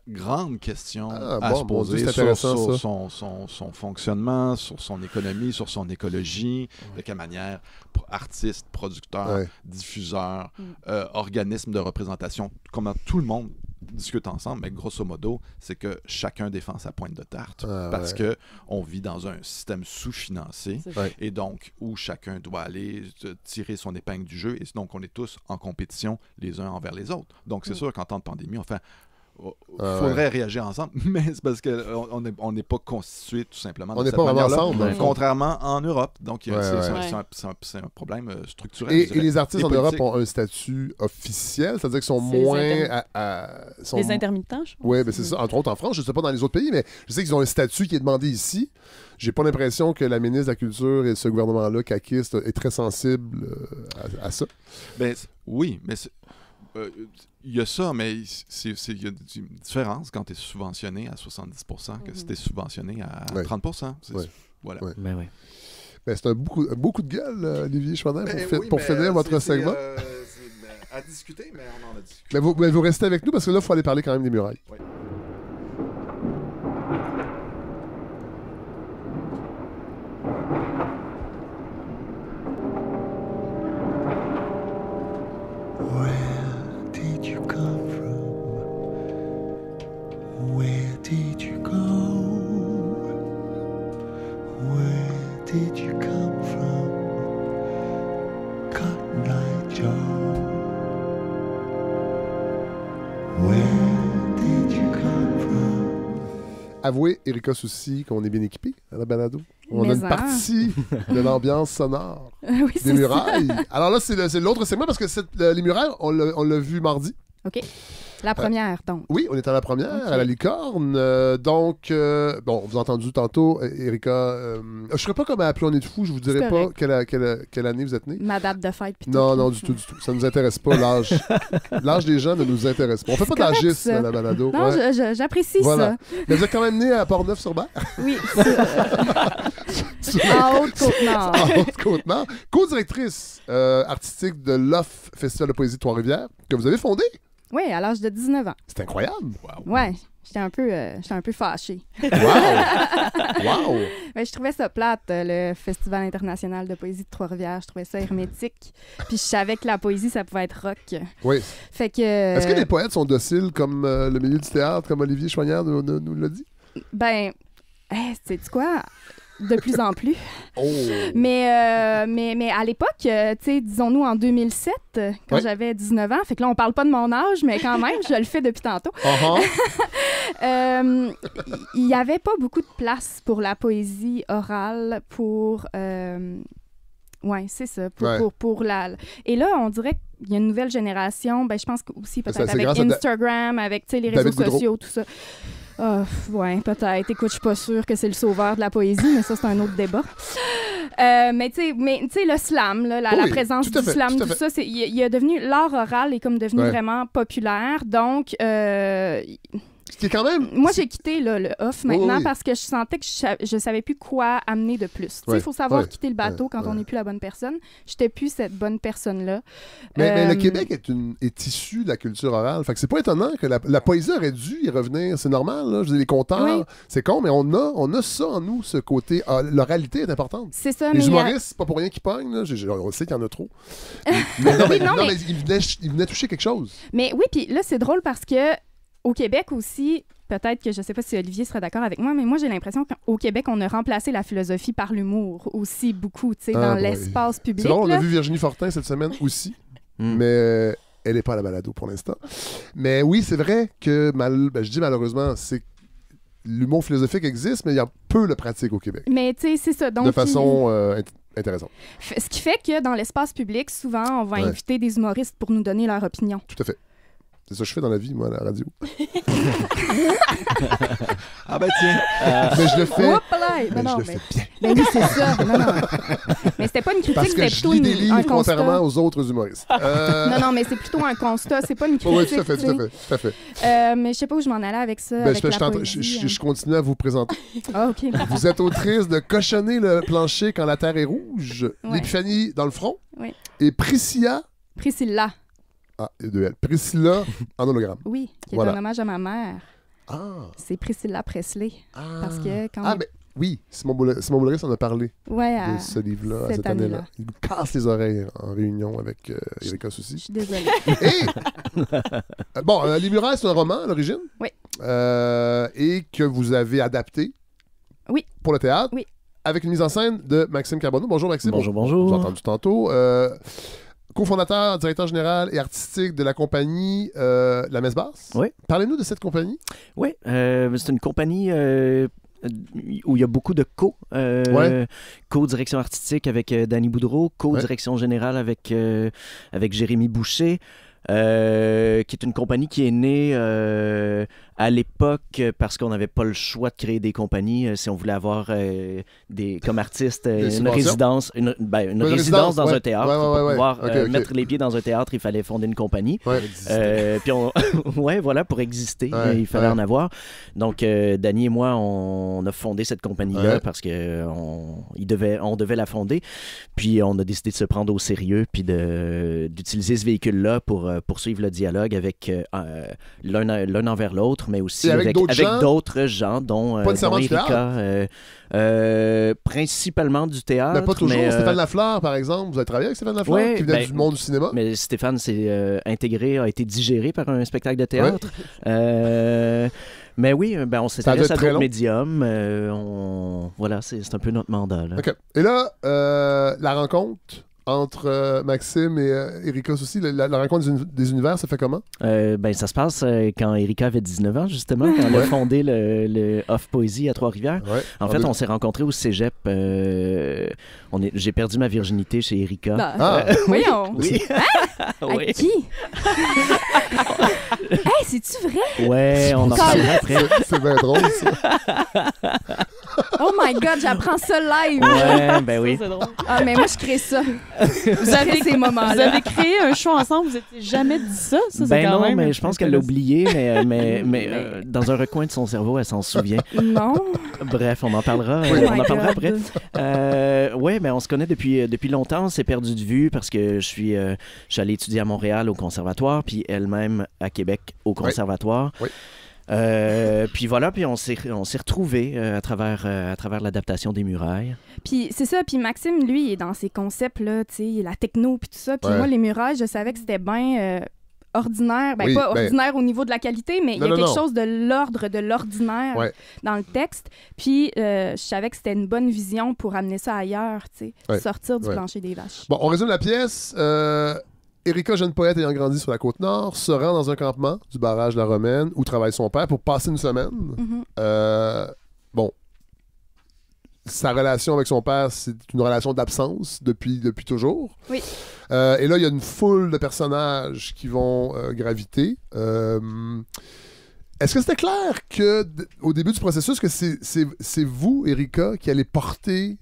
grandes questions à se poser sur son fonctionnement, sur son économie, sur son écologie, de quelle manière artistes, producteurs, diffuseurs, organismes de représentation, comment tout le monde discute ensemble, mais grosso modo, c'est que chacun défend sa pointe de tarte parce que on vit dans un système sous-financé et donc où chacun doit aller tirer son épingle du jeu et donc on est tous en compétition les uns envers les autres. Donc c'est sûr qu'en temps de pandémie, on fait faudrait réagir ensemble, mais c'est parce qu'on n'est pas constitué tout simplement de cette manière-là, contrairement en Europe. Donc, c'est un problème structurel. Et les artistes en Europe ont un statut officiel, c'est-à-dire qu'ils sont moins... Les intermittents, je pense. Oui, mais c'est ça. Entre autres en France, je ne sais pas dans les autres pays, mais je sais qu'ils ont un statut qui est demandé ici. J'ai pas l'impression que la ministre de la Culture et ce gouvernement-là, caquiste, est très sensible à ça. Ben, oui, mais... il y a ça, mais il y a une différence quand tu es subventionné à 70% que si tu es subventionné à 30%. Voilà. C'est un beau coup de gueule, Olivier Chouanière, pour finir votre segment. À discuter, mais on en a discuté. Mais vous restez avec nous parce que là, il faut aller parler quand même des murailles. Oui. Avouez, Erika Soucy, qu'on est bien équipé à la balado. On a une partie de l'ambiance sonore des murailles. Alors là, c'est l'autre segment parce que les murailles, on l'a vu mardi. OK. La première, donc. Oui, on est à la première, à la Licorne. Donc, bon, vous avez entendu tantôt, Erika. Je ne serais pas comme à Appelé on est de fou, je vous dirais pas quelle année vous êtes née. Ma date de fête. Non, du tout. Ça ne nous intéresse pas, l'âge. L'âge des gens ne nous intéresse pas. On fait pas de l'âgisme à la balado. Non, j'apprécie ça. Mais vous êtes quand même né à Port-Neuf-sur-Berre? Oui. En Haute-Côte-Nord. En Haute-Côte-Nord. Co-directrice artistique de l'OFF Festival de poésie de Trois-Rivières, que vous avez fondé. Oui, à l'âge de 19 ans. C'est incroyable. Wow. Ouais, j'étais un peu fâchée. Wow! Je trouvais ça plate, le Festival international de poésie de Trois-Rivières. Je trouvais ça hermétique. Puis je savais que la poésie, ça pouvait être rock. Oui. Fait que... Est-ce que les poètes sont dociles comme le milieu du théâtre, comme Olivier Chouanière nous l'a dit? Ben, sais-tu quoi? de plus en plus. Oh. Mais à l'époque, tu sais, disons-nous en 2007, quand j'avais 19 ans, fait que là, on parle pas de mon âge, mais quand même, je le fais depuis tantôt. Il y avait pas beaucoup de place pour la poésie orale, pour... oui, c'est ça. Pour la... Et là, on dirait qu'il y a une nouvelle génération. Ben, je pense aussi peut-être avec Instagram, avec les réseaux sociaux, tout ça. Oui, peut-être. Écoute, je suis pas sûre que c'est le sauveur de la poésie, mais ça, c'est un autre débat. Mais tu sais, le slam, là, la présence du slam, tout ça, il est devenu... L'art oral est comme devenu vraiment populaire. Donc... Ce qui est quand même... Moi, j'ai quitté le off maintenant parce que je sentais que je savais plus quoi amener de plus. Il faut savoir quitter le bateau quand on n'est plus la bonne personne. Je n'étais plus cette bonne personne-là. Mais le Québec est issu de la culture orale. Fait que c'est pas étonnant que la poésie aurait dû y revenir. C'est normal, là. Je veux dire, les conteurs, c'est con, mais on a ça en nous, ce côté... l'oralité est importante. C'est ça, les humoristes, c'est pas pour rien qu'ils pognent. Là. On sait qu'il y en a trop. mais il venait toucher quelque chose. Mais oui, puis là, c'est drôle parce que au Québec aussi, peut-être que je ne sais pas si Olivier serait d'accord avec moi, mais moi, j'ai l'impression qu'au Québec, on a remplacé la philosophie par l'humour aussi beaucoup, tu sais, dans l'espace public. C'est drôle, on a vu Virginie Fortin cette semaine aussi, mais elle n'est pas à la balado pour l'instant. Mais oui, c'est vrai que, je dis malheureusement, c'est l'humour philosophique existe, mais il y a peu de pratique au Québec. Mais tu sais, c'est ça. Donc, de façon intéressante. Ce qui fait que dans l'espace public, souvent, on va inviter des humoristes pour nous donner leur opinion. Tout à fait. C'est ça que je fais dans la vie, moi, à la radio. Ah ben tiens. Mais je le fais. Je le fais bien. Ben oui, c'est ça. Non. Mais c'était pas une critique, parce que c'était plutôt je lis des livres contrairement constat. aux autres humoristes. Non, mais c'est plutôt un constat. C'est pas une critique. Oui, tout à fait. Mais je sais pas où je m'en allais avec ça. Je continue à vous présenter. Ah, OK. Vous êtes autrice de Cochonner le plancher quand la terre est rouge, L'épiphanie dans le front, et Priscilla. Ah, et deux L. Priscilla en hologramme. Oui, qui est un hommage à ma mère. Ah. C'est Priscilla Presley. Parce que quand mais oui, Simon Boulris en a parlé de ce livre-là, cette année-là. Il nous casse les oreilles en réunion avec Erika Soucy. Je suis désolée. Et, Les Murailles, c'est un roman à l'origine. Oui. Et que vous avez adapté. Oui. Pour le théâtre. Oui. Avec une mise en scène de Maxime Carbonneau. Bonjour Maxime. Bonjour. Vous avez entendu tantôt. Co-fondateur, directeur général et artistique de la compagnie La Messe Basse. Oui. Parlez-nous de cette compagnie. Oui, c'est une compagnie où il y a beaucoup de co-direction artistique avec Danny Boudreau, co-direction générale avec Jérémy Boucher, qui est une compagnie qui est née à l'époque parce qu'on n'avait pas le choix de créer des compagnies si on voulait avoir comme artiste une résidence dans un théâtre. Pour pouvoir mettre les pieds dans un théâtre, il fallait fonder une compagnie. Puis pour exister, il fallait en avoir. Donc, Danny et moi, on a fondé cette compagnie-là parce qu'on devait la fonder. Puis, on a décidé de se prendre au sérieux puis d'utiliser ce véhicule-là pour poursuivre le dialogue avec l'un envers l'autre, mais aussi avec d'autres gens, dont Erika. Principalement du théâtre. Mais pas toujours. Stéphane Lafleur, par exemple. Vous avez travaillé avec Stéphane Lafleur, qui venait du monde du cinéma. Mais Stéphane s'est intégré, a été digéré par un spectacle de théâtre. Mais oui, on s'intéresse à d'autres médiums. C'est un peu notre mandat. Là. OK. Et là, la rencontre entre Maxime et Erika aussi, la rencontre des univers, ça fait comment? Ça se passe quand Erika avait 19 ans, justement, quand elle a fondé le Off Poésie à Trois-Rivières. En fait, on s'est rencontrés au cégep. J'ai perdu ma virginité chez Erika. Voyons! Oui. À qui? Hey, c'est-tu vrai? Ouais, on en parlera après. C'est bien drôle, ça. Oh my God, j'apprends ça live! Ouais, ben oui. Ça, c'est drôle. Ah, mais moi, je crée ça. Vous avez ces moments-là. Vous avez créé un show ensemble, vous n'étiez jamais dit ça? Mais je pense qu'elle l'a oublié, mais dans un recoin de son cerveau, elle s'en souvient. Non. Bref, on en parlera, on en parlera après. On se connaît depuis longtemps. On s'est perdu de vue parce que je suis allé étudier à Montréal au conservatoire, puis elle-même à Québec au conservatoire. Oui. Puis on s'est retrouvés à travers l'adaptation des Murailles. Puis c'est ça, puis Maxime, lui, il est dans ces concepts-là, tu sais, la techno puis tout ça. Puis moi, les Murailles, je savais que c'était bien ordinaire. Ben, pas ordinaire au niveau de la qualité, mais il y a quelque chose de l'ordre de l'ordinaire dans le texte. Puis, je savais que c'était une bonne vision pour amener ça ailleurs, tu sais, sortir du plancher des vaches. Bon, on résume la pièce. Erika, jeune poète ayant grandi sur la Côte-Nord, se rend dans un campement du barrage de la Romaine où travaille son père pour passer une semaine. Bon, sa relation avec son père, c'est une relation d'absence depuis toujours. Oui. Et là, il y a une foule de personnages qui vont graviter. Est-ce que c'était clair au début du processus que c'est vous, Erika, qui allez porter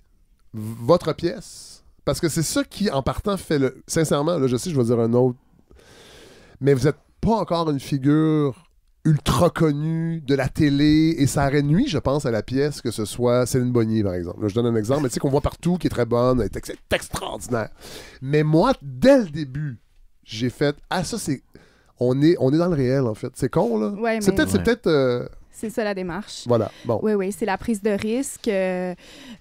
votre pièce? Parce que c'est ça qui, en partant, fait le... Sincèrement, là, je sais, je vais dire un autre... Mais vous n'êtes pas encore une figure ultra connue de la télé, et ça aurait nuit, je pense, à la pièce, que ce soit Céline Bonnier, par exemple. Là, je donne un exemple, mais tu sais, qu'on voit partout, qui est très bonne, elle est extraordinaire. Mais moi, dès le début, j'ai fait... Ah, ça, c'est... On est dans le réel, en fait. C'est con, là. Ouais, c'est peut-être... C'est ça la démarche. Voilà, bon. Oui, c'est la prise de risque.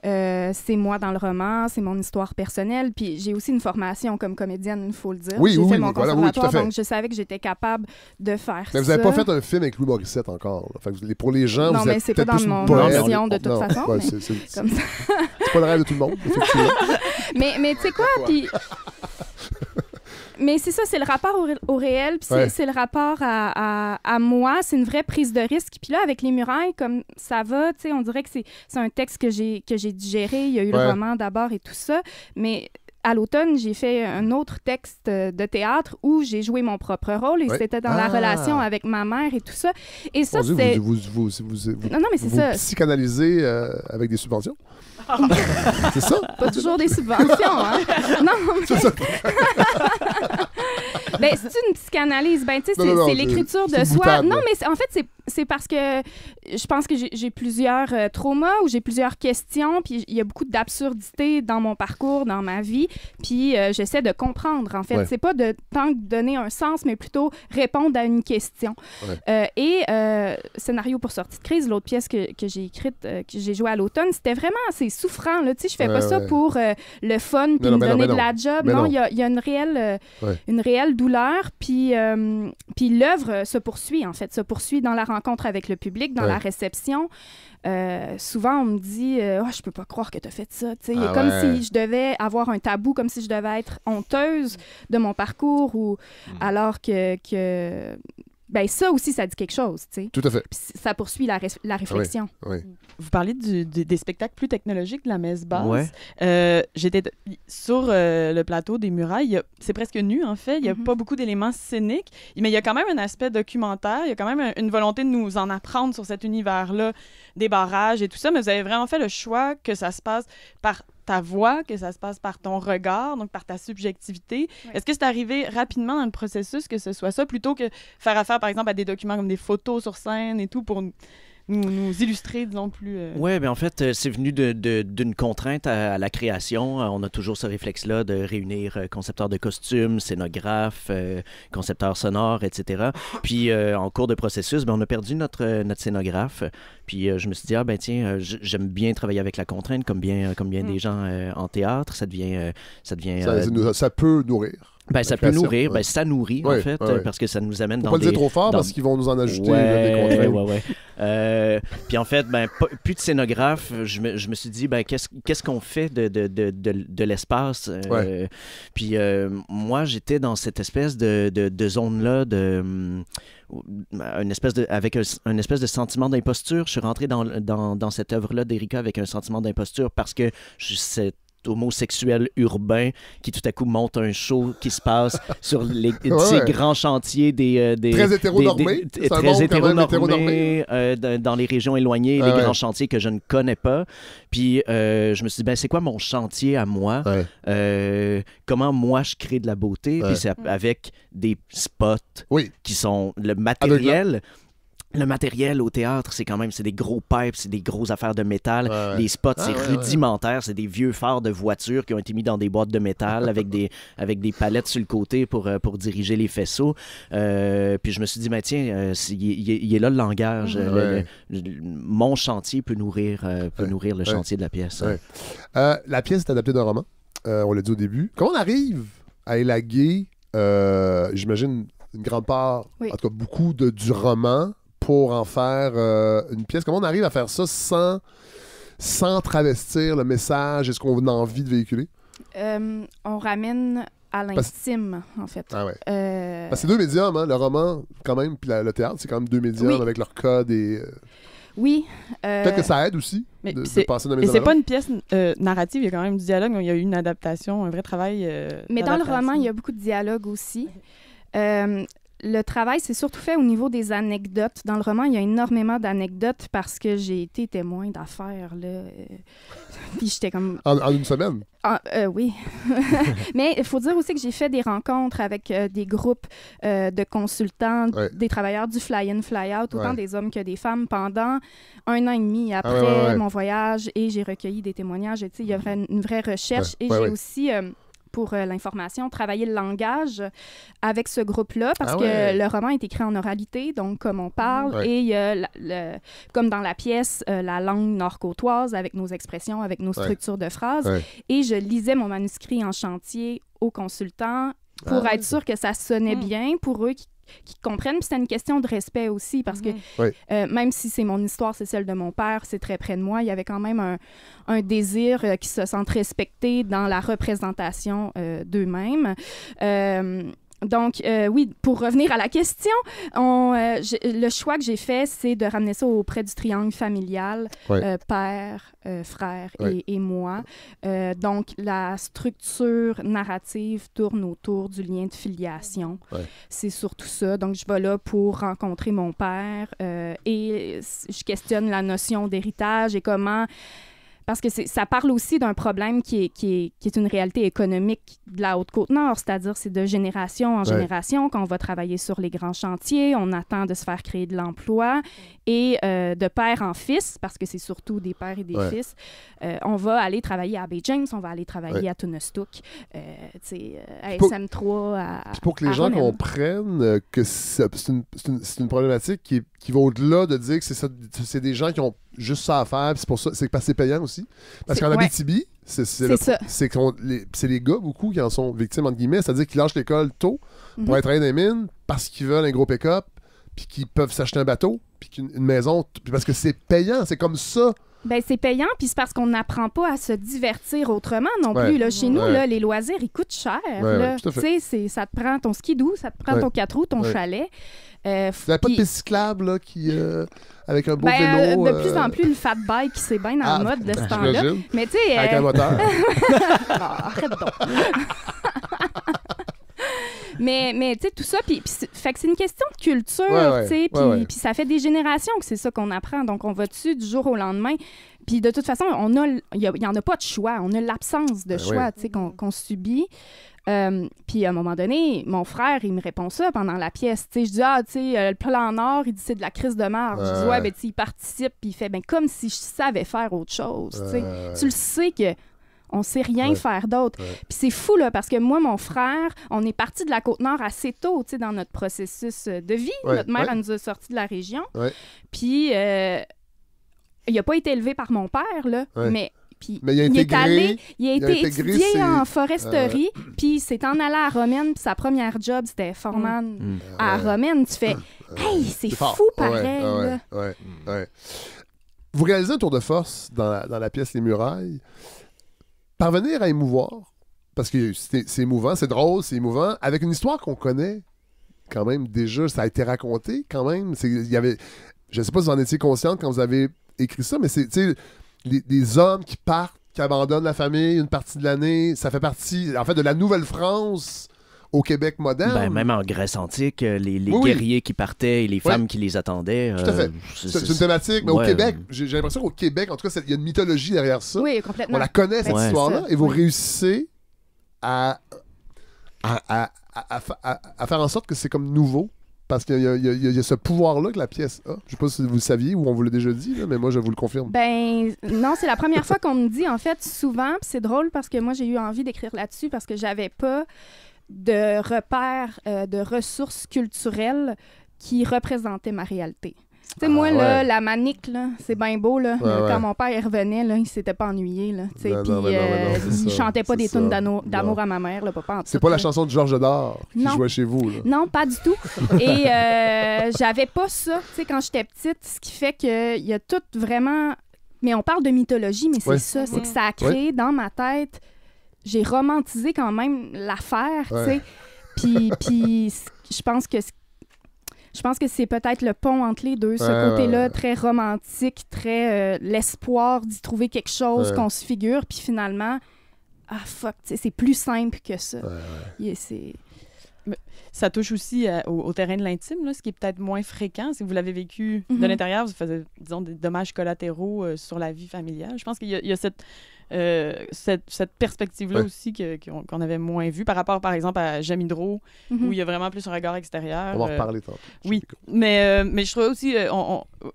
C'est moi dans le roman, c'est mon histoire personnelle. Puis j'ai aussi une formation comme comédienne, il faut le dire. J'ai fait mon conservatoire, donc je savais que j'étais capable de faire ça. Mais vous n'avez pas fait un film avec Louis Morissette encore. Fait que pour les gens, non, vous mais êtes c'est pas dans mon ambition de toute façon. Ouais, c'est comme ça. C'est pas le rêve de tout le monde, effectivement. mais tu sais quoi, puis... Mais c'est ça, c'est le rapport au réel, puis c'est le rapport à moi, c'est une vraie prise de risque. Puis là, avec Les Murailles, comme ça va, tu sais, on dirait que c'est un texte que j'ai digéré, il y a eu le roman d'abord et tout ça, mais à l'automne, j'ai fait un autre texte de théâtre où j'ai joué mon propre rôle et c'était dans la relation avec ma mère et tout ça. Et ça, c'était... Vous non, mais c'est ça. Psychanalysez avec des subventions? C'est ça? Pas toujours des subventions, hein? Non, mais... C'est ça. Ben, c'est une psychanalyse. Ben, tu sais, c'est l'écriture de soi. Boutade, non, mais en fait, c'est parce que je pense que j'ai plusieurs traumas ou j'ai plusieurs questions, puis il y a beaucoup d'absurdité dans mon parcours, dans ma vie, puis j'essaie de comprendre, en fait. C'est pas tant que donner un sens, mais plutôt répondre à une question. Scénario pour sortie de crise, l'autre pièce que j'ai écrite, que j'ai jouée à l'automne, c'était vraiment assez souffrant, là. Tu sais, je fais pas ça pour le fun, puis me donner de la job. Non, il y a une réelle douleur, puis l'œuvre se poursuit, en fait, se poursuit dans la rencontre avec le public, dans la réception. Souvent, on me dit je peux pas croire que tu as fait ça. Comme si je devais avoir un tabou, comme si je devais être honteuse de mon parcours, ou alors que ben ça aussi, ça dit quelque chose, tu sais. Tout à fait. Puis ça poursuit la réflexion. Oui. Vous parlez des spectacles plus technologiques de la messe basse. J'étais sur le plateau des Murailles. C'est presque nu, en fait. Il n'y a pas beaucoup d'éléments scéniques, mais il y a quand même un aspect documentaire. Il y a quand même une volonté de nous en apprendre sur cet univers-là, des barrages et tout ça. Mais vous avez vraiment fait le choix que ça se passe par ta voix, que ça se passe par ton regard, donc par ta subjectivité. Oui. Est-ce que c'est arrivé rapidement dans le processus que ce soit ça, plutôt que faire affaire, par exemple, à des documents comme des photos sur scène et tout, pour nous illustrer, disons, plus... Oui, bien en fait, c'est venu d'une contrainte à la création. On a toujours ce réflexe-là de réunir concepteurs de costumes, scénographes, concepteurs sonores, etc. Puis, en cours de processus, on a perdu notre scénographe. Puis, je me suis dit, tiens, j'aime bien travailler avec la contrainte, comme bien des gens en théâtre. Ça peut nourrir. Ça peut nourrir, ça nourrit, en fait, parce que ça nous amène dans des... Faut pas le dire trop fort, parce qu'ils vont nous en ajouter des contraintes. Puis en fait, plus de scénographe, je me suis dit, qu'est-ce qu'on fait de l'espace? Puis moi, j'étais dans cette espèce de zone-là, avec un espèce de sentiment d'imposture. Je suis rentré dans cette œuvre-là d'Erika avec un sentiment d'imposture parce que cet homosexuel urbain qui tout à coup monte un show qui se passe sur ces grands chantiers très hétéronormés, très hétéronormés dans les régions éloignées, les grands chantiers que je ne connais pas. Puis je me suis dit, c'est quoi mon chantier à moi? Comment moi je crée de la beauté? Puis c'est avec des spots qui sont le matériel. Le matériel au théâtre, c'est des gros pipes, c'est des grosses affaires de métal. Les spots, c'est rudimentaire. C'est des vieux phares de voitures qui ont été mis dans des boîtes de métal avec des palettes sur le côté pour diriger les faisceaux. Puis je me suis dit, tiens, il est là le langage. Mon chantier peut nourrir le chantier de la pièce. La pièce est adaptée d'un roman. On l'a dit au début. Quand on arrive à élaguer, j'imagine... une grande part, Oui. en tout cas beaucoup du roman pour en faire une pièce. Comment on arrive à faire ça sans travestir le message et ce qu'on a envie de véhiculer? On ramène à l'intime, en fait. Ah ouais. C'est deux médiums, hein, le roman, quand même, puis le théâtre, c'est quand même deux médiums avec leur code et... Oui. Peut-être que ça aide aussi Mais de c'est- passer d'un Et médium c'est à pas l'autre. une pièce narrative, il y a quand même du dialogue, il y a eu une adaptation, un vrai travail. Mais dans le d'adaptation. roman, il y a beaucoup de dialogue aussi. Le travail, c'est surtout fait au niveau des anecdotes. Dans le roman, il y a énormément d'anecdotes parce que j'ai été témoin d'affaires, là. Puis j'étais comme... En une semaine? Oui. Mais il faut dire aussi que j'ai fait des rencontres avec des groupes de consultants, des travailleurs du fly-in, fly-out, autant des hommes que des femmes, pendant 1 an et demi après mon voyage. Et j'ai recueilli des témoignages. Il y a une vraie recherche. Et j'ai aussi... pour l'information, travailler le langage avec ce groupe-là, parce que le roman est écrit en oralité, donc comme on parle, et il y a, comme dans la pièce, la langue nord-côtoise, avec nos expressions, avec nos structures de phrases. Et je lisais mon manuscrit en chantier aux consultants pour être sûr que ça sonnait bien pour eux qui comprennent. Puis c'était une question de respect aussi, parce que même si c'est mon histoire, c'est celle de mon père, c'est très près de moi, il y avait quand même un désir qu'ils se sentent respectés dans la représentation d'eux-mêmes. Donc, oui, pour revenir à la question, le choix que j'ai fait, c'est de ramener ça auprès du triangle familial, père, frère et moi. Donc, la structure narrative tourne autour du lien de filiation. C'est surtout ça. Donc, je vais là pour rencontrer mon père et je questionne la notion d'héritage et comment... Parce que ça parle aussi d'un problème qui est une réalité économique de la Haute-Côte-Nord, c'est-à-dire c'est de génération en génération qu'on va travailler sur les grands chantiers, on attend de se faire créer de l'emploi, et de père en fils, parce que c'est surtout des pères et des fils, on va aller travailler à Bay James, on va aller travailler à Tunestook, à SM3, à pour que les gens comprennent que c'est une problématique qui va au-delà de dire que c'est des gens qui ont juste ça à faire, puis c'est pour ça, c'est parce que c'est payant aussi. Parce qu'en Abitibi, c'est les gars beaucoup qui en sont victimes, entre guillemets, c'est-à-dire qu'ils lâchent l'école tôt pour aller travailler dans les mines parce qu'ils veulent un gros pick-up, puis qu'ils peuvent s'acheter un bateau, puis une maison, puis parce que c'est payant, c'est comme ça. Ben, c'est payant, puis c'est parce qu'on n'apprend pas à se divertir autrement non plus. Là, chez nous, là, les loisirs, ils coûtent cher. Tu sais, ça te prend ton skidoo, ça te prend ton 4 roues, ton chalet. Vous n'avez pas de piste cyclable là, avec un beau vélo? De plus en plus, le fat bike, c'est bien dans la mode de ce temps-là. Mais tu sais... Avec un moteur. Arrête donc. Mais tu sais, tout ça, fait que c'est une question de culture, tu sais, puis ça fait des générations que c'est ça qu'on apprend. Donc, on va dessus du jour au lendemain. Puis de toute façon, il n'y en a pas de choix. On a l'absence de choix, tu sais, qu'on subit. Puis à un moment donné, mon frère, il me répond ça pendant la pièce. Tu sais, je dis, tu sais, le plan Nord, il dit c'est de la crise de marge. Je dis, ben, tu sais, il participe, puis il fait, ben, comme si je savais faire autre chose. Tu sais, tu le sais que on sait rien faire d'autre. Puis c'est fou, là, parce que moi, mon frère, on est parti de la Côte-Nord assez tôt, tu sais, dans notre processus de vie. Notre mère, elle nous a sortis de la région. Puis, il n'a pas été élevé par mon père, là, mais il a été étudié en foresterie, puis s'est en allé à Romaine, puis sa première job, c'était foreman à Romaine. Tu fais, hey, c'est fou pareil. Vous réalisez un tour de force dans la pièce Les Murailles. Parvenir à émouvoir, parce que c'est émouvant, c'est drôle, c'est émouvant, avec une histoire qu'on connaît quand même déjà, ça a été raconté quand même. Je ne sais pas si vous en étiez consciente quand vous avez écrit ça, mais c'est des hommes qui partent, qui abandonnent la famille une partie de l'année, ça fait partie en fait de la Nouvelle-France au Québec moderne. Ben, même en Grèce antique, les guerriers qui partaient et les femmes qui les attendaient. Tout à fait. C'est une thématique, mais au Québec, j'ai l'impression qu'au Québec, en tout cas, il y a une mythologie derrière ça. Oui, complètement. On la connaît, cette histoire-là, et vous réussissez à faire en sorte que c'est comme nouveau. Parce qu'il y a ce pouvoir-là que la pièce a. Je ne sais pas si vous le saviez ou on vous l'a déjà dit, là, mais moi, je vous le confirme. Ben non, c'est la première fois qu'on me dit, en fait, souvent, puis c'est drôle parce que moi, j'ai eu envie d'écrire là-dessus parce que j'avais pas de repères, de ressources culturelles qui représentaient ma réalité. Tu sais, moi, là, la manique, là, c'est bien beau, là. Ouais, Quand ouais. mon père, il revenait, là, il s'était pas ennuyé, là. Tu sais, Non, puis non, c'est il ça, chantait pas c'est des ça. tunes d'amour Non. à ma mère, là, papa. C'est pas la chanson de Georges Dard qui Non. jouait chez vous, là. Non, pas du tout. Et j'avais pas ça, tu sais, quand j'étais petite, ce qui fait qu'il y a tout vraiment... Mais on parle de mythologie, mais c'est Ouais. ça, c'est que ça a créé dans ma tête... J'ai romantisé quand même l'affaire, tu sais. Puis je pense que c'est peut-être le pont entre les deux, ce côté-là très romantique, très l'espoir d'y trouver quelque chose qu'on se figure, puis finalement, ah fuck, c'est plus simple que ça. Ça touche aussi au terrain de l'intime, là, ce qui est peut-être moins fréquent. Si vous l'avez vécu de l'intérieur, vous faisiez, disons, des dommages collatéraux sur la vie familiale. Je pense qu'il y a cette perspective-là aussi qu'on avait moins vue par rapport, par exemple, à Jamidro, où il y a vraiment plus un regard extérieur. On va en reparler tantôt. Oui, mais je trouvais aussi,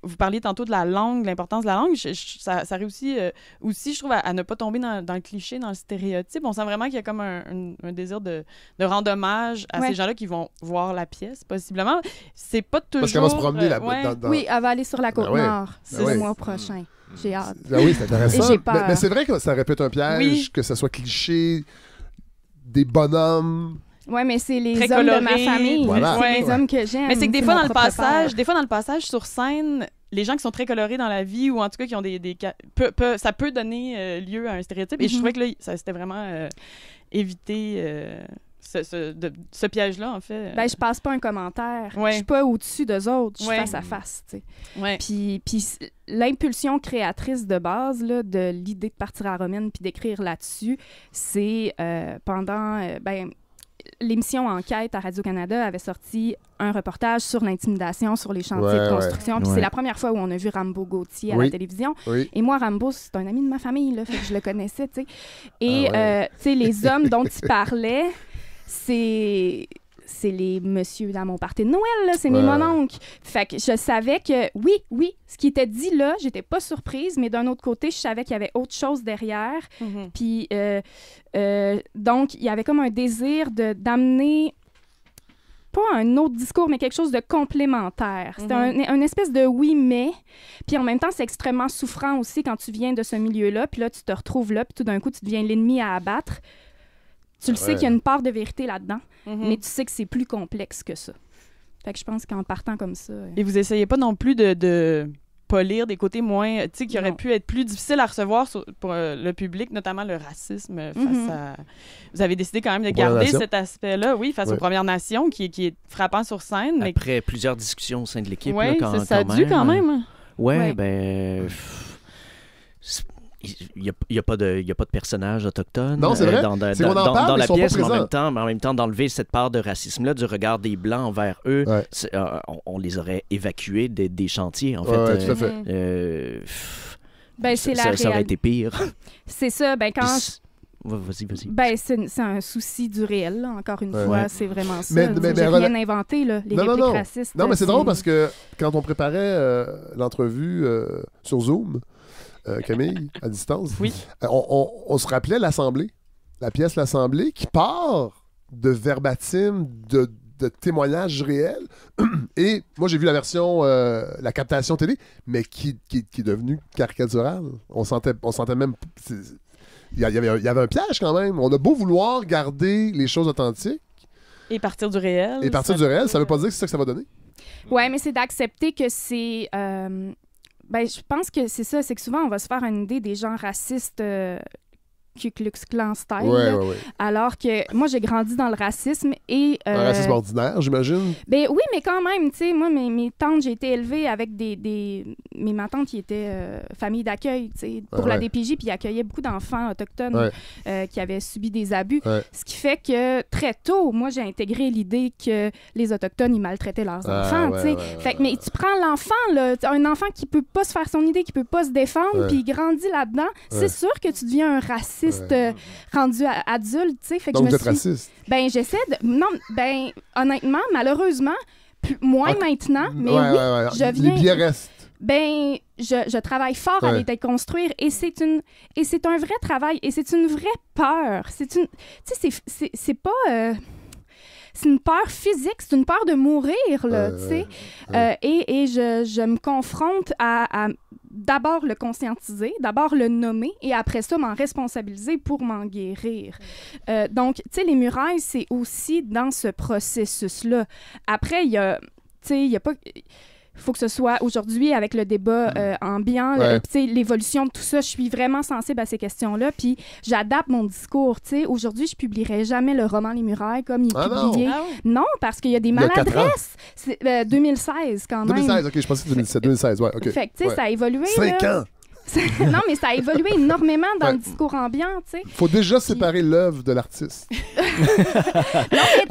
vous parliez tantôt de la langue, l'importance de la langue. Ça réussit aussi, je trouve, à ne pas tomber dans le cliché, dans le stéréotype. On sent vraiment qu'il y a comme un désir de rendre hommage à ces gens-là qui vont voir la pièce, possiblement. C'est pas toujours... Parce qu'elle va se promener là-bas. Oui, elle va aller sur la Côte-Nord. C'est le mois prochain. J'ai hâte. Oui, c'est intéressant. Et j'ai peur. Mais c'est vrai que ça répète un piège, que ça soit cliché, des bonhommes. Oui, mais c'est les très hommes colorés. de ma famille. Voilà. C'est les hommes que j'aime. Mais c'est que des fois, dans le passage sur scène, les gens qui sont très colorés dans la vie, ou en tout cas qui ont ça peut donner lieu à un stéréotype. Et je trouvais que là, c'était vraiment éviter... ce piège-là, en fait. Ben, je passe pas un commentaire. Ouais. Je suis pas au-dessus d'eux autres. Je suis face à face, tu sais. Ouais. Puis l'impulsion créatrice de base, là, de l'idée de partir à Romaine puis d'écrire là-dessus, c'est pendant... l'émission Enquête à Radio-Canada avait sorti un reportage sur l'intimidation sur les chantiers de construction. Puis c'est la première fois où on a vu Rambo Gauthier à la télévision. Oui. Et moi, Rambo, c'est un ami de ma famille, là, fait que je le connaissais, tu sais. Et, tu sais, les hommes dont il parlait... c'est les messieurs dans mon party de Noël, là, c'est mes mononcles. Fait que je savais que, oui, ce qui était dit là, j'étais pas surprise, mais d'un autre côté, je savais qu'il y avait autre chose derrière. Puis, donc, il y avait comme un désir d'amener pas un autre discours, mais quelque chose de complémentaire. C'était un espèce de oui, mais. Puis en même temps, c'est extrêmement souffrant aussi quand tu viens de ce milieu-là, puis là, tu te retrouves là, puis tout d'un coup, tu deviens l'ennemi à abattre. Tu le sais qu'il y a une part de vérité là-dedans, mais tu sais que c'est plus complexe que ça. Fait que je pense qu'en partant comme ça... Et vous essayez pas non plus de polir des côtés moins... Tu sais, qui auraient pu être plus difficiles à recevoir pour le public, notamment le racisme face à... Vous avez décidé quand même de garder cet aspect-là, face aux Premières Nations, qui est frappant sur scène. Mais... Après plusieurs discussions au sein de l'équipe, ça a dû quand même. Il n'y a pas de personnage autochtone non, c'est vrai. dans la pièce, mais en même temps, d'enlever cette part de racisme-là, du regard des Blancs envers eux, on les aurait évacués des chantiers, en fait. Tout à fait. Ça aurait été pire. C'est ça, quand... Vas-y. Ben, c'est un souci du réel, là, encore une fois, c'est vraiment ça. Mais j'ai rien inventé, là, les répliques racistes. Non, mais c'est drôle parce que quand on préparait l'entrevue sur Zoom, Camille, à distance, on se rappelait l'Assemblée, la pièce L'Assemblée, qui part de verbatim, de témoignages réels. Et moi, j'ai vu la version, la captation télé, mais qui est devenue caricaturale. On sentait même... Il y avait un piège quand même. On a beau vouloir garder les choses authentiques. Et partir du réel. Ça veut pas dire que c'est ça que ça va donner. Ouais, mais c'est d'accepter que c'est... je pense que c'est ça, c'est que souvent, on va se faire une idée des gens racistes Ku Klux Klan style. Alors que moi, j'ai grandi dans le racisme et... un racisme ordinaire, j'imagine. Ben oui, mais quand même, tu sais, moi, mes tantes, j'ai été élevée avec ma tante qui était famille d'accueil, tu sais, pour la DPJ, puis ils accueillaient beaucoup d'enfants autochtones qui avaient subi des abus. Ce qui fait que très tôt, moi, j'ai intégré l'idée que les Autochtones, ils maltraitaient leurs enfants, tu sais. Fait que, mais tu prends l'enfant, là, un enfant qui peut pas se faire son idée, qui peut pas se défendre, puis il grandit là-dedans, c'est sûr que tu deviens un raciste rendu adulte, tu sais. Fait que donc, vous êtes raciste? Ben, j'essaie de... Non, ben, honnêtement, malheureusement, moins maintenant, mais je viens... Les biais restent. Ben, je travaille fort à les déconstruire et c'est un vrai travail et c'est une vraie peur. Tu sais, c'est pas... c'est une peur physique, c'est une peur de mourir, là, tu sais. Et je me confronte à d'abord le conscientiser, d'abord le nommer, et après ça, m'en responsabiliser pour m'en guérir. Donc, tu sais, les murailles, c'est aussi dans ce processus-là. Après, il y a pas... Il faut que ce soit aujourd'hui avec le débat ambiant, l'évolution de tout ça. Je suis vraiment sensible à ces questions-là. Puis j'adapte mon discours. Aujourd'hui, je publierai jamais le roman Les Murailles comme il est publié. Non, parce qu'il y a des maladresses. C'est 2016 quand même. 2016, OK, je pensais que c'était 2016. Ouais, OK. Fait que, tu sais, ça a évolué. 5 ans! Non, mais ça a évolué énormément dans le discours ambiant, tu sais. Faut déjà séparer l'œuvre de l'artiste.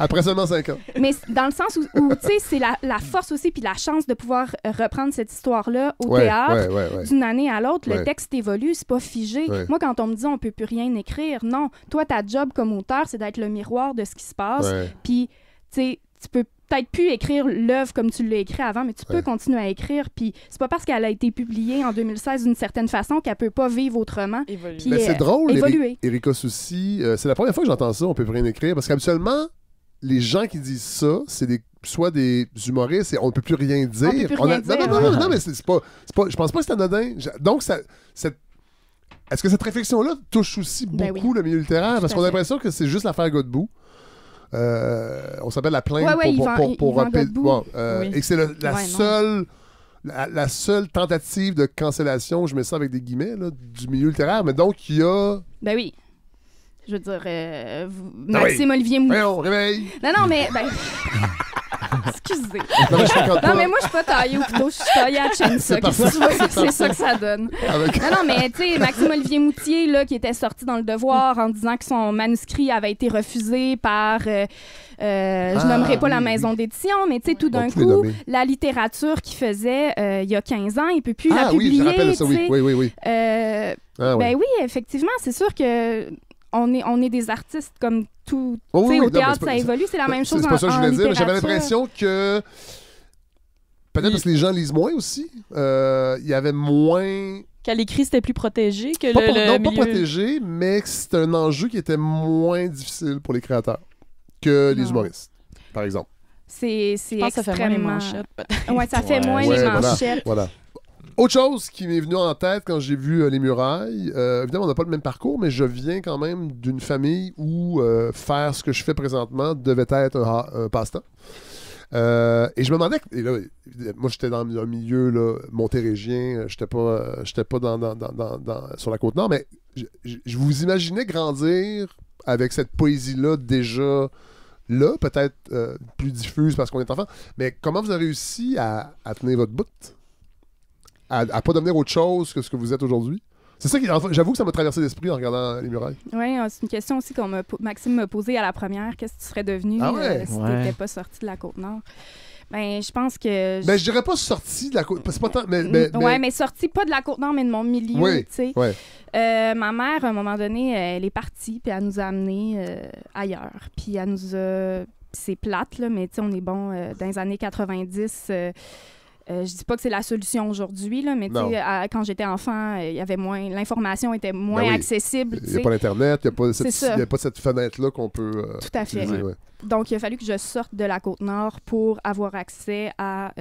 Après seulement 5 ans. Mais dans le sens où tu sais, c'est la force aussi, puis la chance de pouvoir reprendre cette histoire-là au théâtre d'une année à l'autre. Le texte évolue, c'est pas figé. Moi, quand on me dit on peut plus rien écrire, non. Toi, ta job comme auteur, c'est d'être le miroir de ce qui se passe. Puis, tu sais, tu peux peut-être plus écrire l'œuvre comme tu l'as écrit avant, mais tu peux continuer à écrire. Puis c'est pas parce qu'elle a été publiée en 2016 d'une certaine façon qu'elle peut pas vivre autrement. Puis c'est drôle, évoluer. Erika Soucy, c'est la première fois que j'entends ça, on peut plus rien écrire, parce qu'habituellement, les gens qui disent ça, c'est soit des humoristes et on ne peut plus rien dire. On peut plus rien dire. Non, mais c'est pas, je pense pas que c'est anodin. Donc, est-ce que cette réflexion-là touche aussi beaucoup le milieu littéraire? Parce qu'on a l'impression que c'est juste l'affaire Godbout. On s'appelle La Plainte pour et que c'est la seule tentative de cancellation, je mets ça avec des guillemets, là, du milieu littéraire. Mais donc, il y a... Ben oui. Je veux dire, Maxime Olivier Moutier. On réveille. Non, mais... Excusez. Non, mais moi, je suis pas taillée au couteau, je suis taillée à chainsaw. C'est ça que ça donne. Non, mais tu sais, Maxime Olivier Moutier, là, qui était sorti dans Le Devoir en disant que son manuscrit avait été refusé par... je nommerai pas la maison d'édition, mais tu sais, tout d'un coup, la littérature qu'il faisait il y a 15 ans, il peut plus la publier. Oui, je rappelle ça, oui. Ben oui, effectivement, c'est sûr que... On est des artistes comme tout. Au théâtre, ça évolue. C'est la même chose en littérature. C'est pas ça que je voulais dire, mais j'avais l'impression que... Peut-être parce que les gens lisent moins aussi. Il y avait moins... Qu'à l'écrit, c'était plus protégé que pas protégé, mais c'est un enjeu qui était moins difficile pour les créateurs que les humoristes, par exemple. C'est extrêmement... ça fait moins les manchettes, peut-être. Ouais, ça fait moins les manchettes. Voilà. Autre chose qui m'est venue en tête quand j'ai vu Les Murailles, évidemment, on n'a pas le même parcours, mais je viens quand même d'une famille où faire ce que je fais présentement devait être un passe-temps. Et je me demandais, moi j'étais dans un milieu là, montérégien, j'étais pas sur la Côte-Nord, mais je vous imaginais grandir avec cette poésie-là déjà là, peut-être plus diffuse parce qu'on est enfant, mais comment vous avez réussi à tenir votre bout? À pas devenir autre chose que ce que vous êtes aujourd'hui? C'est ça qui, j'avoue que ça m'a traversé l'esprit en regardant Les Murailles. Oui, c'est une question aussi Maxime m'a posée à la première. Qu'est-ce que tu serais devenu si tu n'étais pas sorti de la Côte-Nord? Ben, je pense que... Ben, je dirais pas sorti de la Côte-Nord. C'est pas tant... mais sorti pas de la Côte-Nord, mais de mon milieu, tu sais. Ouais. Ma mère, à un moment donné, elle est partie, puis elle nous a amenés ailleurs. Puis elle nous a... c'est plate, là, mais tu sais, on est bon dans les années 90... je dis pas que c'est la solution aujourd'hui, là, mais quand j'étais enfant, il y avait moins, l'information était moins accessible. Il n'y a pas l'Internet, il n'y a pas cette fenêtre-là qu'on peut tout à fait. Ouais. Donc, il a fallu que je sorte de la Côte-Nord pour avoir accès à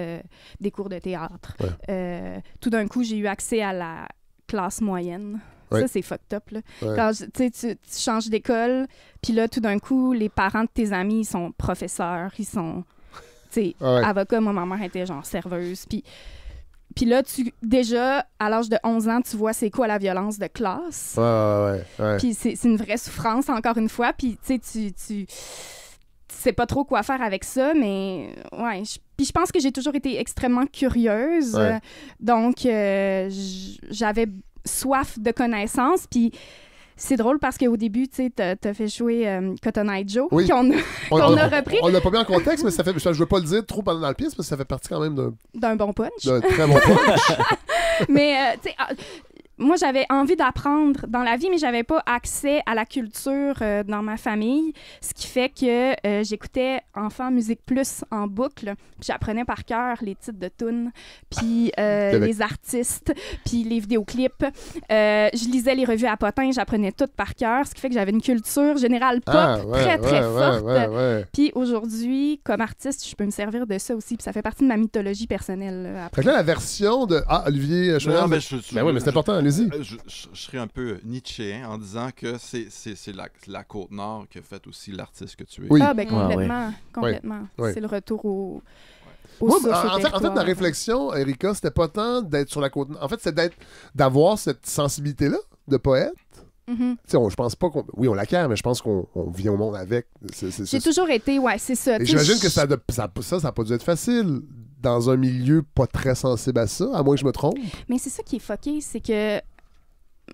des cours de théâtre. Ouais. Tout d'un coup, j'ai eu accès à la classe moyenne. Ouais. Ça, c'est fucked up. Là. Ouais. Quand tu changes d'école, puis là, tout d'un coup, les parents de tes amis, ils sont professeurs, ils sont... avocat, moi, ma mère était genre serveuse. Puis là, déjà, à l'âge de 11 ans, tu vois c'est quoi la violence de classe. Ouais. Puis c'est une vraie souffrance, encore une fois. Puis tu sais pas trop quoi faire avec ça, mais ouais. Puis je pense que j'ai toujours été extrêmement curieuse. Ouais. Donc, j'avais soif de connaissances. Puis... C'est drôle parce qu'au début, tu sais, t'as fait jouer Cotton Eye Joe, qu'on a repris. On l'a pas mis en contexte, mais ça fait. Je veux pas le dire trop pendant la pièce parce que ça fait partie quand même d'un bon punch. D'un très bon punch. Mais, tu sais, moi, j'avais envie d'apprendre dans la vie, mais j'avais pas accès à la culture dans ma famille, ce qui fait que j'écoutais Enfant Musique Plus en boucle, puis j'apprenais par cœur les titres de tunes, puis les artistes, puis les vidéoclips. Je lisais les revues à potins, j'apprenais tout par cœur, ce qui fait que j'avais une culture générale pop très forte. Puis aujourd'hui, comme artiste, je peux me servir de ça aussi, puis ça fait partie de ma mythologie personnelle. Après. Fait que là, la version de Olivier Chouinard, oui, mais c'est important, allez-y. Je serais un peu nietzschéen en disant que c'est la Côte-Nord qui a fait aussi l'artiste que tu es. Oui. Ah, ben complètement. Oui. C'est le retour au en fait, ma réflexion, Erika, c'était pas tant d'être sur la Côte-Nord. En fait, c'est d'avoir cette sensibilité-là de poète. Je pense pas qu'on... Oui, on l'acquiert, mais je pense qu'on vit au monde avec. J'ai toujours été, c'est ça. Et j'imagine que ça n'a pas dû être facile dans un milieu pas très sensible à ça, à moins que je me trompe. Mais c'est ça qui est fucké, c'est que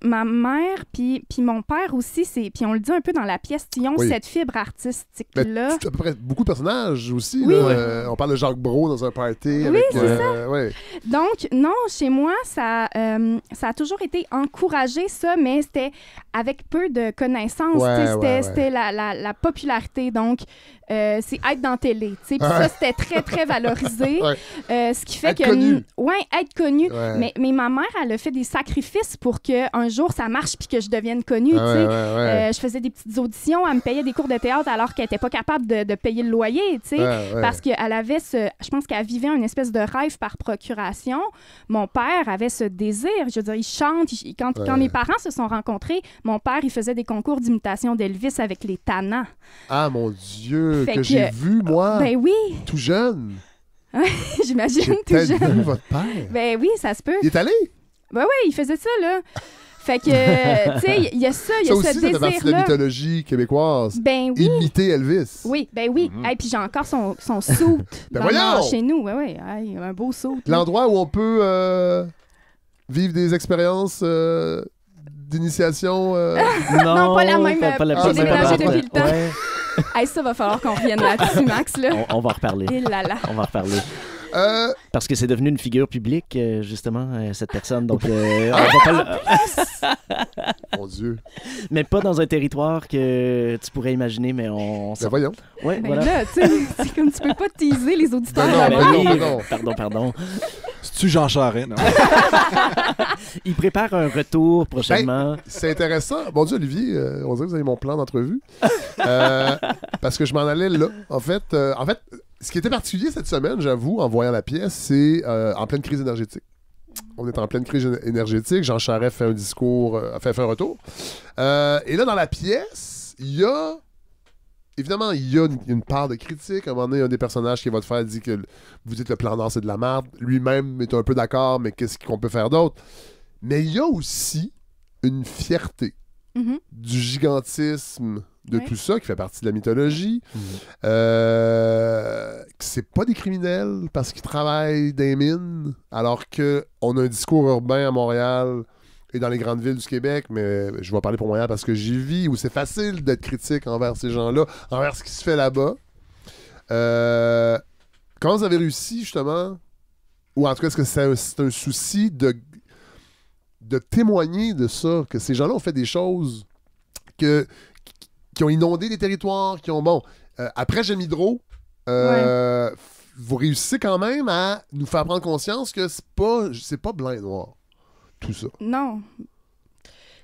ma mère puis mon père aussi, puis on le dit un peu dans la pièce, ils ont cette fibre artistique-là. À peu près beaucoup de personnages aussi. Oui. Là, on parle de Jacques Brault dans un party. Oui, c'est ça. Donc, non, chez moi, ça a toujours été encouragé, ça, mais c'était avec peu de connaissances. C'était la popularité. Donc, c'est être dans la télé. Puis ça, c'était très, très valorisé. Ce qui fait être connu. Être connu. Mais ma mère, elle a fait des sacrifices pour qu'un jour, ça marche puis que je devienne connue. Je faisais des petites auditions. Elle me payait des cours de théâtre alors qu'elle n'était pas capable de payer le loyer. Parce qu'elle avait je pense qu'elle vivait une espèce de rêve par procuration. Mon père avait ce désir. Je veux dire, il chante. Quand mes parents se sont rencontrés, mon père, il faisait des concours d'imitation d'Elvis avec les Tannants. Ah, mon Dieu! Que j'ai vu, moi, tout jeune. J'imagine, tout jeune. J'ai peut-être vu votre père. Ben oui, ça se peut. Il est allé? Ben oui, il faisait ça, là. Fait que, tu sais, il y a ça, il y a ce désir-là. Ça aussi, ça fait partie de la mythologie québécoise. Ben oui. Imiter Elvis. Oui, ben oui. Et puis j'ai encore son suit chez nous. Ouais, un beau suit. L'endroit où on peut vivre des expériences d'initiation... Non, pas la même. J'ai déménagé depuis le temps. Hey, ça va falloir qu'on revienne là-dessus, Max. Là. On va en reparler. On va en reparler. Parce que c'est devenu une figure publique, justement, cette personne. Donc, on va pas Mon Dieu. Mais pas dans un territoire que tu pourrais imaginer, mais on... Ben voyons. Ouais, ben voilà. Là, tu sais, c'est comme tu peux pas teaser les auditeurs. Pardon. C'est-tu Jean Charest, non? Il prépare un retour prochainement. C'est intéressant. Mon Dieu, Olivier, on dirait que vous avez mon plan d'entrevue. Parce que je m'en allais là. En fait, ce qui était particulier cette semaine, j'avoue, en voyant la pièce, c'est en pleine crise énergétique. On est en pleine crise énergétique. Jean Charest fait un discours, fait un retour. Et là, dans la pièce, il y a... Évidemment, il y a une part de critique. À un moment donné, il y a un des personnages qui va te faire dire que vous dites le plan d'or, c'est de la merde. Lui-même est un peu d'accord, mais qu'est-ce qu'on peut faire d'autre? Mais il y a aussi une fierté du gigantisme de tout ça, qui fait partie de la mythologie. C'est pas des criminels parce qu'ils travaillent dans les mines, alors qu'on a un discours urbain à Montréal et dans les grandes villes du Québec, mais je vais parler pour Montréal parce que j'y vis, où c'est facile d'être critique envers ces gens-là, envers ce qui se fait là-bas. Comment vous avez réussi, justement, ou en tout cas, est-ce que c'est un souci de témoigner de ça, que ces gens-là ont fait des choses qui ont inondé des territoires, qui ont... Bon, après J'aime Hydro, vous réussissez quand même à nous faire prendre conscience que c'est pas blanc et noir. Tout ça. Non.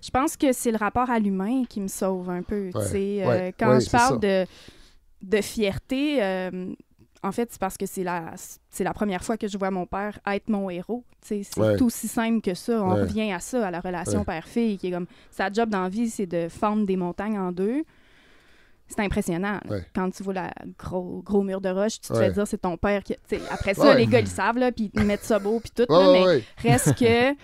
Je pense que c'est le rapport à l'humain qui me sauve un peu. Quand je parle de fierté, en fait, c'est parce que c'est la première fois que je vois mon père être mon héros. C'est tout aussi simple que ça. On revient à ça, à la relation père-fille, qui est comme... Sa job dans la vie, c'est de fendre des montagnes en deux. C'est impressionnant. Quand tu vois le gros mur de roche, tu te fais dire c'est ton père qui... Après ça, les gars, ils savent, là, puis ils mettent ça beau, puis tout. Mais reste que...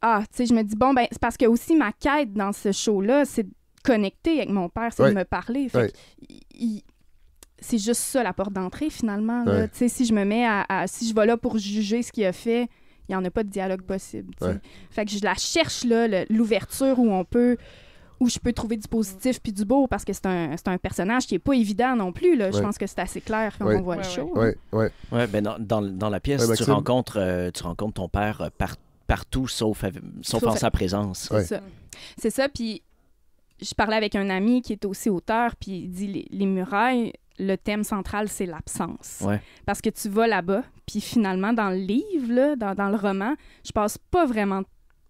je me dis, bon, ben, c'est parce que aussi ma quête dans ce show-là, c'est de connecter avec mon père, c'est de me parler. Fait c'est juste ça, la porte d'entrée, finalement. Là. Si je me mets si je vais là pour juger ce qu'il a fait, il n'y en a pas de dialogue possible. Fait que je la cherche, là, l'ouverture où je peux trouver du positif puis du beau, parce que c'est un personnage qui est pas évident non plus. Là. Je pense que c'est assez clair quand on voit le show. Ben dans la pièce, tu rencontres ton père partout, sauf en sa présence. C'est ça. Puis je parlais avec un ami qui est aussi auteur, puis il dit les murailles, le thème central, c'est l'absence. Ouais. Parce que tu vas là-bas, puis finalement, dans le livre, là, dans le roman, je passe pas vraiment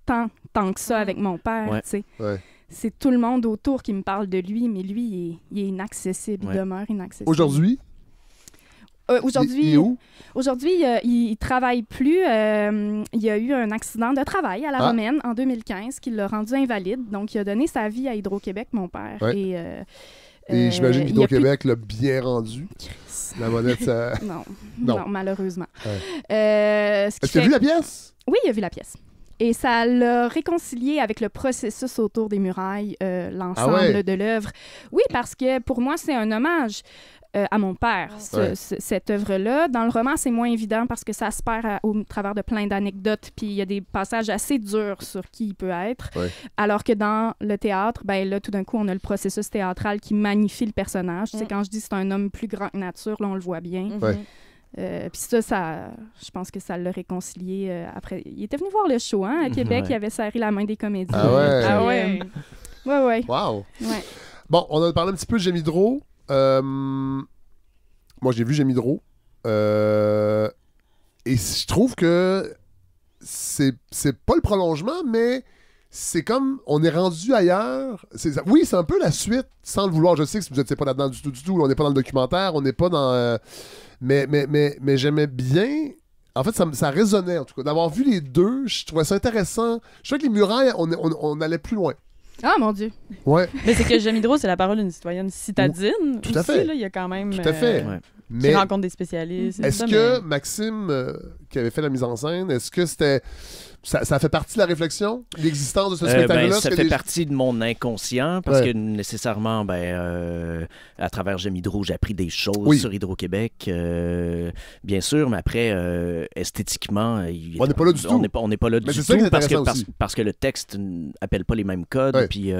tant que ça avec mon père, tu sais. Ouais. C'est tout le monde autour qui me parle de lui, mais lui, il est inaccessible, il demeure inaccessible. Aujourd'hui? Il est où? Aujourd'hui, il travaille plus. Il y a eu un accident de travail à la Romaine en 2015 qui l'a rendu invalide. Donc, il a donné sa vie à Hydro-Québec, mon père. Ouais. Et j'imagine qu'Hydro-Québec l'a bien rendu. La monnaie, ça... non, malheureusement. Ouais. Est-ce qu'il a vu la pièce? Oui, il a vu la pièce. Et ça l'a réconcilié avec le processus autour des murailles, l'ensemble de l'œuvre. Oui, parce que pour moi, c'est un hommage à mon père, cette œuvre-là. Dans le roman, c'est moins évident parce que ça se perd au travers de plein d'anecdotes, puis il y a des passages assez durs sur qui il peut être. Ouais. Alors que dans le théâtre, ben là, tout d'un coup, on a le processus théâtral qui magnifie le personnage. Tu sais, quand je dis c'est un homme plus grand que nature, là, on le voit bien. Ouais. Puis ça, je pense que ça l'a réconcilié après. Il était venu voir le show, hein, à Québec. Il avait serré la main des comédiens. Ah ouais? Ouais. Wow! Ouais. Bon, on a parlé un petit peu de J'aime Hydro. Moi, j'ai vu J'aime Hydro. Et je trouve que c'est pas le prolongement, mais c'est comme on est rendu ailleurs. Oui, c'est un peu la suite, sans le vouloir. Je sais que vous n'étiez pas là-dedans du tout. On n'est pas dans le documentaire, on n'est pas dans... Mais j'aimais bien... En fait, ça résonnait, en tout cas. D'avoir vu les deux, je trouvais ça intéressant. Je trouvais que les murailles, on allait plus loin. Ah, mon Dieu! Ouais. Mais c'est que J'aime Hydro, c'est la parole d'une citoyenne citadine. Tout à fait. Là, il y a quand même... Tout à fait. Qui rencontre des spécialistes. Est-ce que Maxime, qui avait fait la mise en scène, est-ce que c'était... Ça fait partie de la réflexion, l'existence de ce spectacle-là? Ça fait partie de mon inconscient, parce que nécessairement, à travers J'aime Hydro, j'ai appris des choses sur Hydro-Québec, bien sûr, mais après, esthétiquement... on n'est pas là du tout. On n'est pas là du tout, parce que le texte n'appelle pas les mêmes codes, puis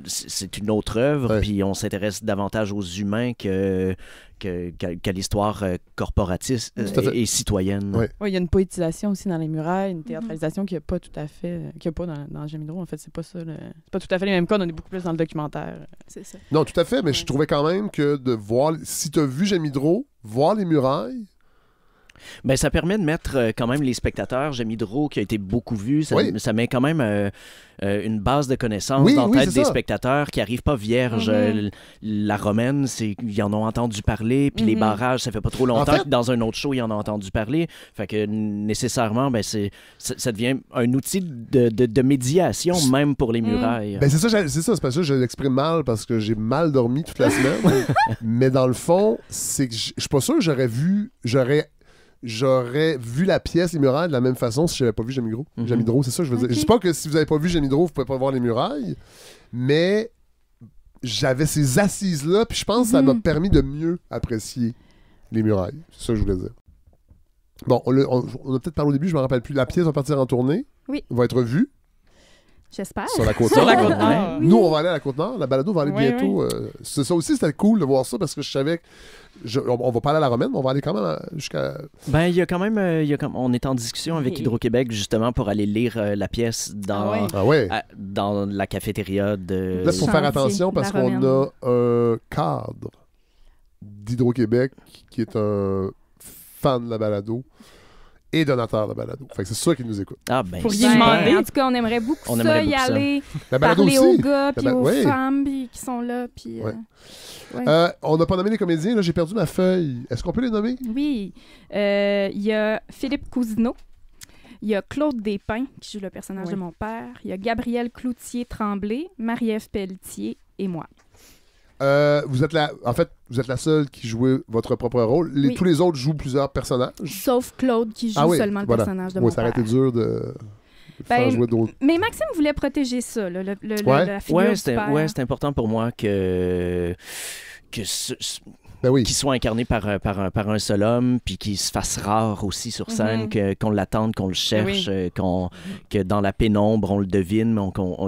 c'est une autre œuvre, puis on s'intéresse davantage aux humains qu'à l'histoire corporatiste et citoyenne. Oui, il y a une poétisation aussi dans les murailles, une théâtralisation qu'il n'y a pas tout à fait, qu'il n'y a pas dans J'aime Hydro. En fait, c'est pas ça. C'est pas tout à fait les mêmes codes, on est beaucoup plus dans le documentaire. C'est ça. Non, tout à fait, mais je trouvais quand même que de voir, si tu as vu J'aime Hydro, voir les murailles... Ben, ça permet de mettre quand même les spectateurs. J'aime Hydro qui a été beaucoup vu. Ça met quand même une base de connaissances dans la tête des spectateurs qui n'arrivent pas vierges. La Romaine, ils en ont entendu parler. Puis les barrages, ça fait pas trop longtemps que dans un autre show, ils en ont entendu parler. Fait que nécessairement, ça devient un outil de médiation même pour les murailles. Ben, c'est parce que je l'exprime mal parce que j'ai mal dormi toute la semaine. Mais dans le fond, c'est que je suis pas sûr que j'aurais vu la pièce, les murailles, de la même façon si je n'avais pas vu J'aime Hydro. J'aime Hydro, c'est ça que je veux dire. Je dis pas que si vous n'avez pas vu J'aime Hydro, vous ne pouvez pas voir les murailles, mais j'avais ces assises-là, puis je pense que ça m'a permis de mieux apprécier les murailles. C'est ça que je voulais dire. Bon, on a peut-être parlé au début, je ne me rappelle plus. La pièce va partir en tournée. Oui. Va être vue. J'espère. Sur la Côte-Nord. Nous, on va aller à la Côte-Nord. La balado va aller bientôt. C'est ça aussi, c'était cool de voir ça parce que je savais que on va pas aller à la Romaine, mais on va aller quand même jusqu'à... Ben, il y a quand même... on est en discussion avec Hydro-Québec justement pour aller lire la pièce dans la cafétéria de... Là, il faut faire attention parce qu'on a un cadre d'Hydro-Québec qui est un fan de la balado et donateur de balado. Fait que c'est sûr qu'ils nous écoutent. Ah ben, pour y demander. En tout cas, on aimerait beaucoup y aller, parler aux gars, puis aux femmes qui sont là. Puis, on n'a pas nommé les comédiens. Là, j'ai perdu ma feuille. Est-ce qu'on peut les nommer? Oui. Il y a Philippe Cousineau. Il y a Claude Despins, qui joue le personnage de mon père. Il y a Gabrielle Cloutier-Tremblay, Marie-Ève Pelletier et moi. Vous êtes la seule qui jouait votre propre rôle. Tous les autres jouent plusieurs personnages. Sauf Claude qui joue seulement le personnage de mon père. Ça aurait été dur de faire jouer d'autres. Mais Maxime voulait protéger ça, la figure du père. Ouais, c'est important pour moi qu'il soit incarné par un seul homme, puis qu'il se fasse rare aussi sur scène, qu'on l'attende, qu'on le cherche, que dans la pénombre, on le devine, mais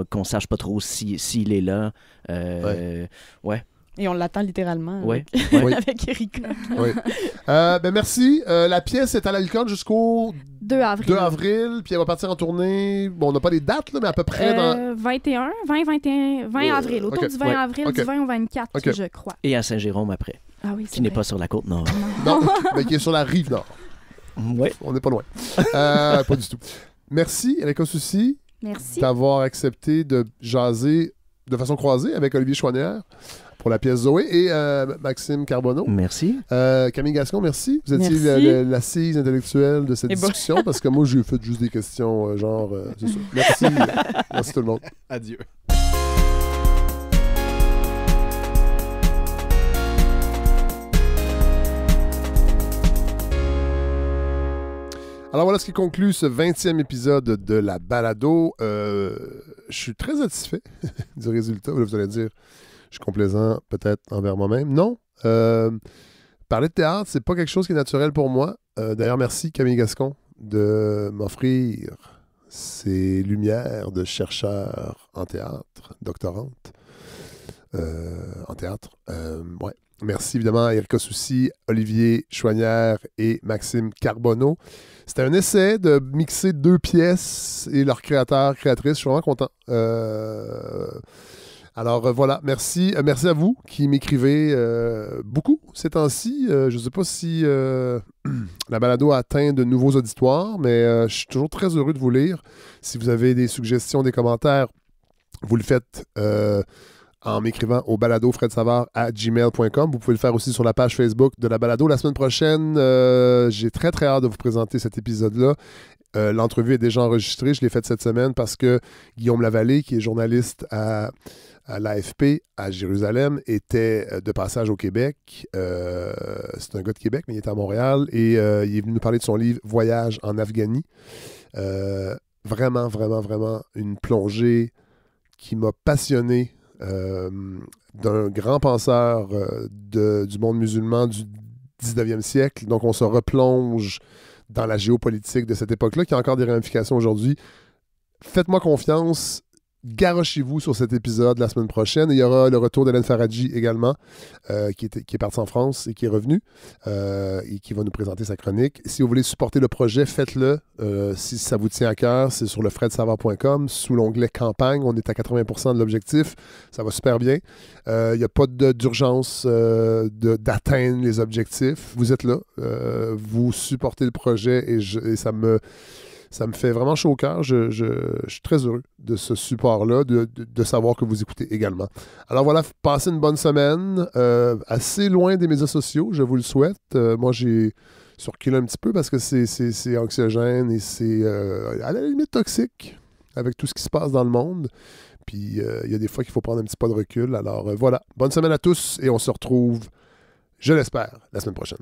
qu'on sache pas trop s'il est là. Et on l'attend littéralement Ouais. avec Erika. Oui. Merci. La pièce est à l'Alicante jusqu'au 2 avril. 2 avril, puis elle va partir en tournée. Bon, on n'a pas les dates, là, mais à peu près dans... 20 avril. Autour du 20 avril, du 20 au 24, je crois. Et à Saint-Jérôme après, Ah oui, qui n'est pas sur la côte nord. Non, mais qui est sur la rive nord. Ouais. On n'est pas loin. Pas du tout. Merci, Erika Soucy, Merci. d'avoir accepté de jaser de façon croisée avec Olivier Chouanière pour la pièce Zoé et Maxime Carbonneau. Merci. Camille Gascon, merci. Vous étiez l'assise intellectuelle de cette discussion parce que moi, j'ai fait juste des questions c'est ça. Merci. Merci tout le monde. Adieu. Alors voilà ce qui conclut ce 20e épisode de la balado. Je suis très satisfait du résultat. Vous allez dire, je suis complaisant peut-être envers moi-même. Non. Parler de théâtre, c'est pas quelque chose qui est naturel pour moi. D'ailleurs, merci Camille Gascon de m'offrir ces lumières de chercheur en théâtre, doctorante en théâtre. Ouais. Merci évidemment à Erika Soucy, Olivier Chouanière et Maxime Carbonneau. C'était un essai de mixer 2 pièces et leurs créateurs, créatrices. Je suis vraiment content. Alors voilà, merci. Merci à vous qui m'écrivez beaucoup ces temps-ci. Je ne sais pas si la balado a atteint de nouveaux auditoires, mais je suis toujours très heureux de vous lire. Si vous avez des suggestions, des commentaires, vous le faites en m'écrivant au baladofredsavard@gmail.com. Vous pouvez le faire aussi sur la page Facebook de la balado. La semaine prochaine, j'ai très très hâte de vous présenter cet épisode-là. L'entrevue est déjà enregistrée. Je l'ai faite cette semaine parce que Guillaume Lavallée, qui est journaliste à l'AFP à Jérusalem, était de passage au Québec. C'est un gars de Québec, mais il est à Montréal et il est venu nous parler de son livre « Voyage en Afghanie ». Vraiment, vraiment, vraiment une plongée qui m'a passionné d'un grand penseur du monde musulman du 19e siècle. Donc, on se replonge dans la géopolitique de cette époque-là, qui a encore des ramifications aujourd'hui. Faites-moi confiance. Garochez-vous sur cet épisode la semaine prochaine. Il y aura le retour d'Hélène Faradji également, qui est partie en France et qui est revenue et qui va nous présenter sa chronique. Si vous voulez supporter le projet, faites-le. Si ça vous tient à cœur, c'est sur lefredsavard.com. Sous l'onglet campagne, on est à 80% de l'objectif. Ça va super bien. Il n'y a pas d'urgence d'atteindre les objectifs. Vous êtes là. Vous supportez le projet et ça me fait vraiment chaud au cœur. Je suis très heureux de ce support-là, de savoir que vous écoutez également. Alors voilà, passez une bonne semaine. Assez loin des médias sociaux, je vous le souhaite. Moi, j'ai surculé un petit peu parce que c'est anxiogène et c'est à la limite toxique avec tout ce qui se passe dans le monde. Puis il y a des fois qu'il faut prendre un petit pas de recul. Alors voilà, bonne semaine à tous et on se retrouve, je l'espère, la semaine prochaine.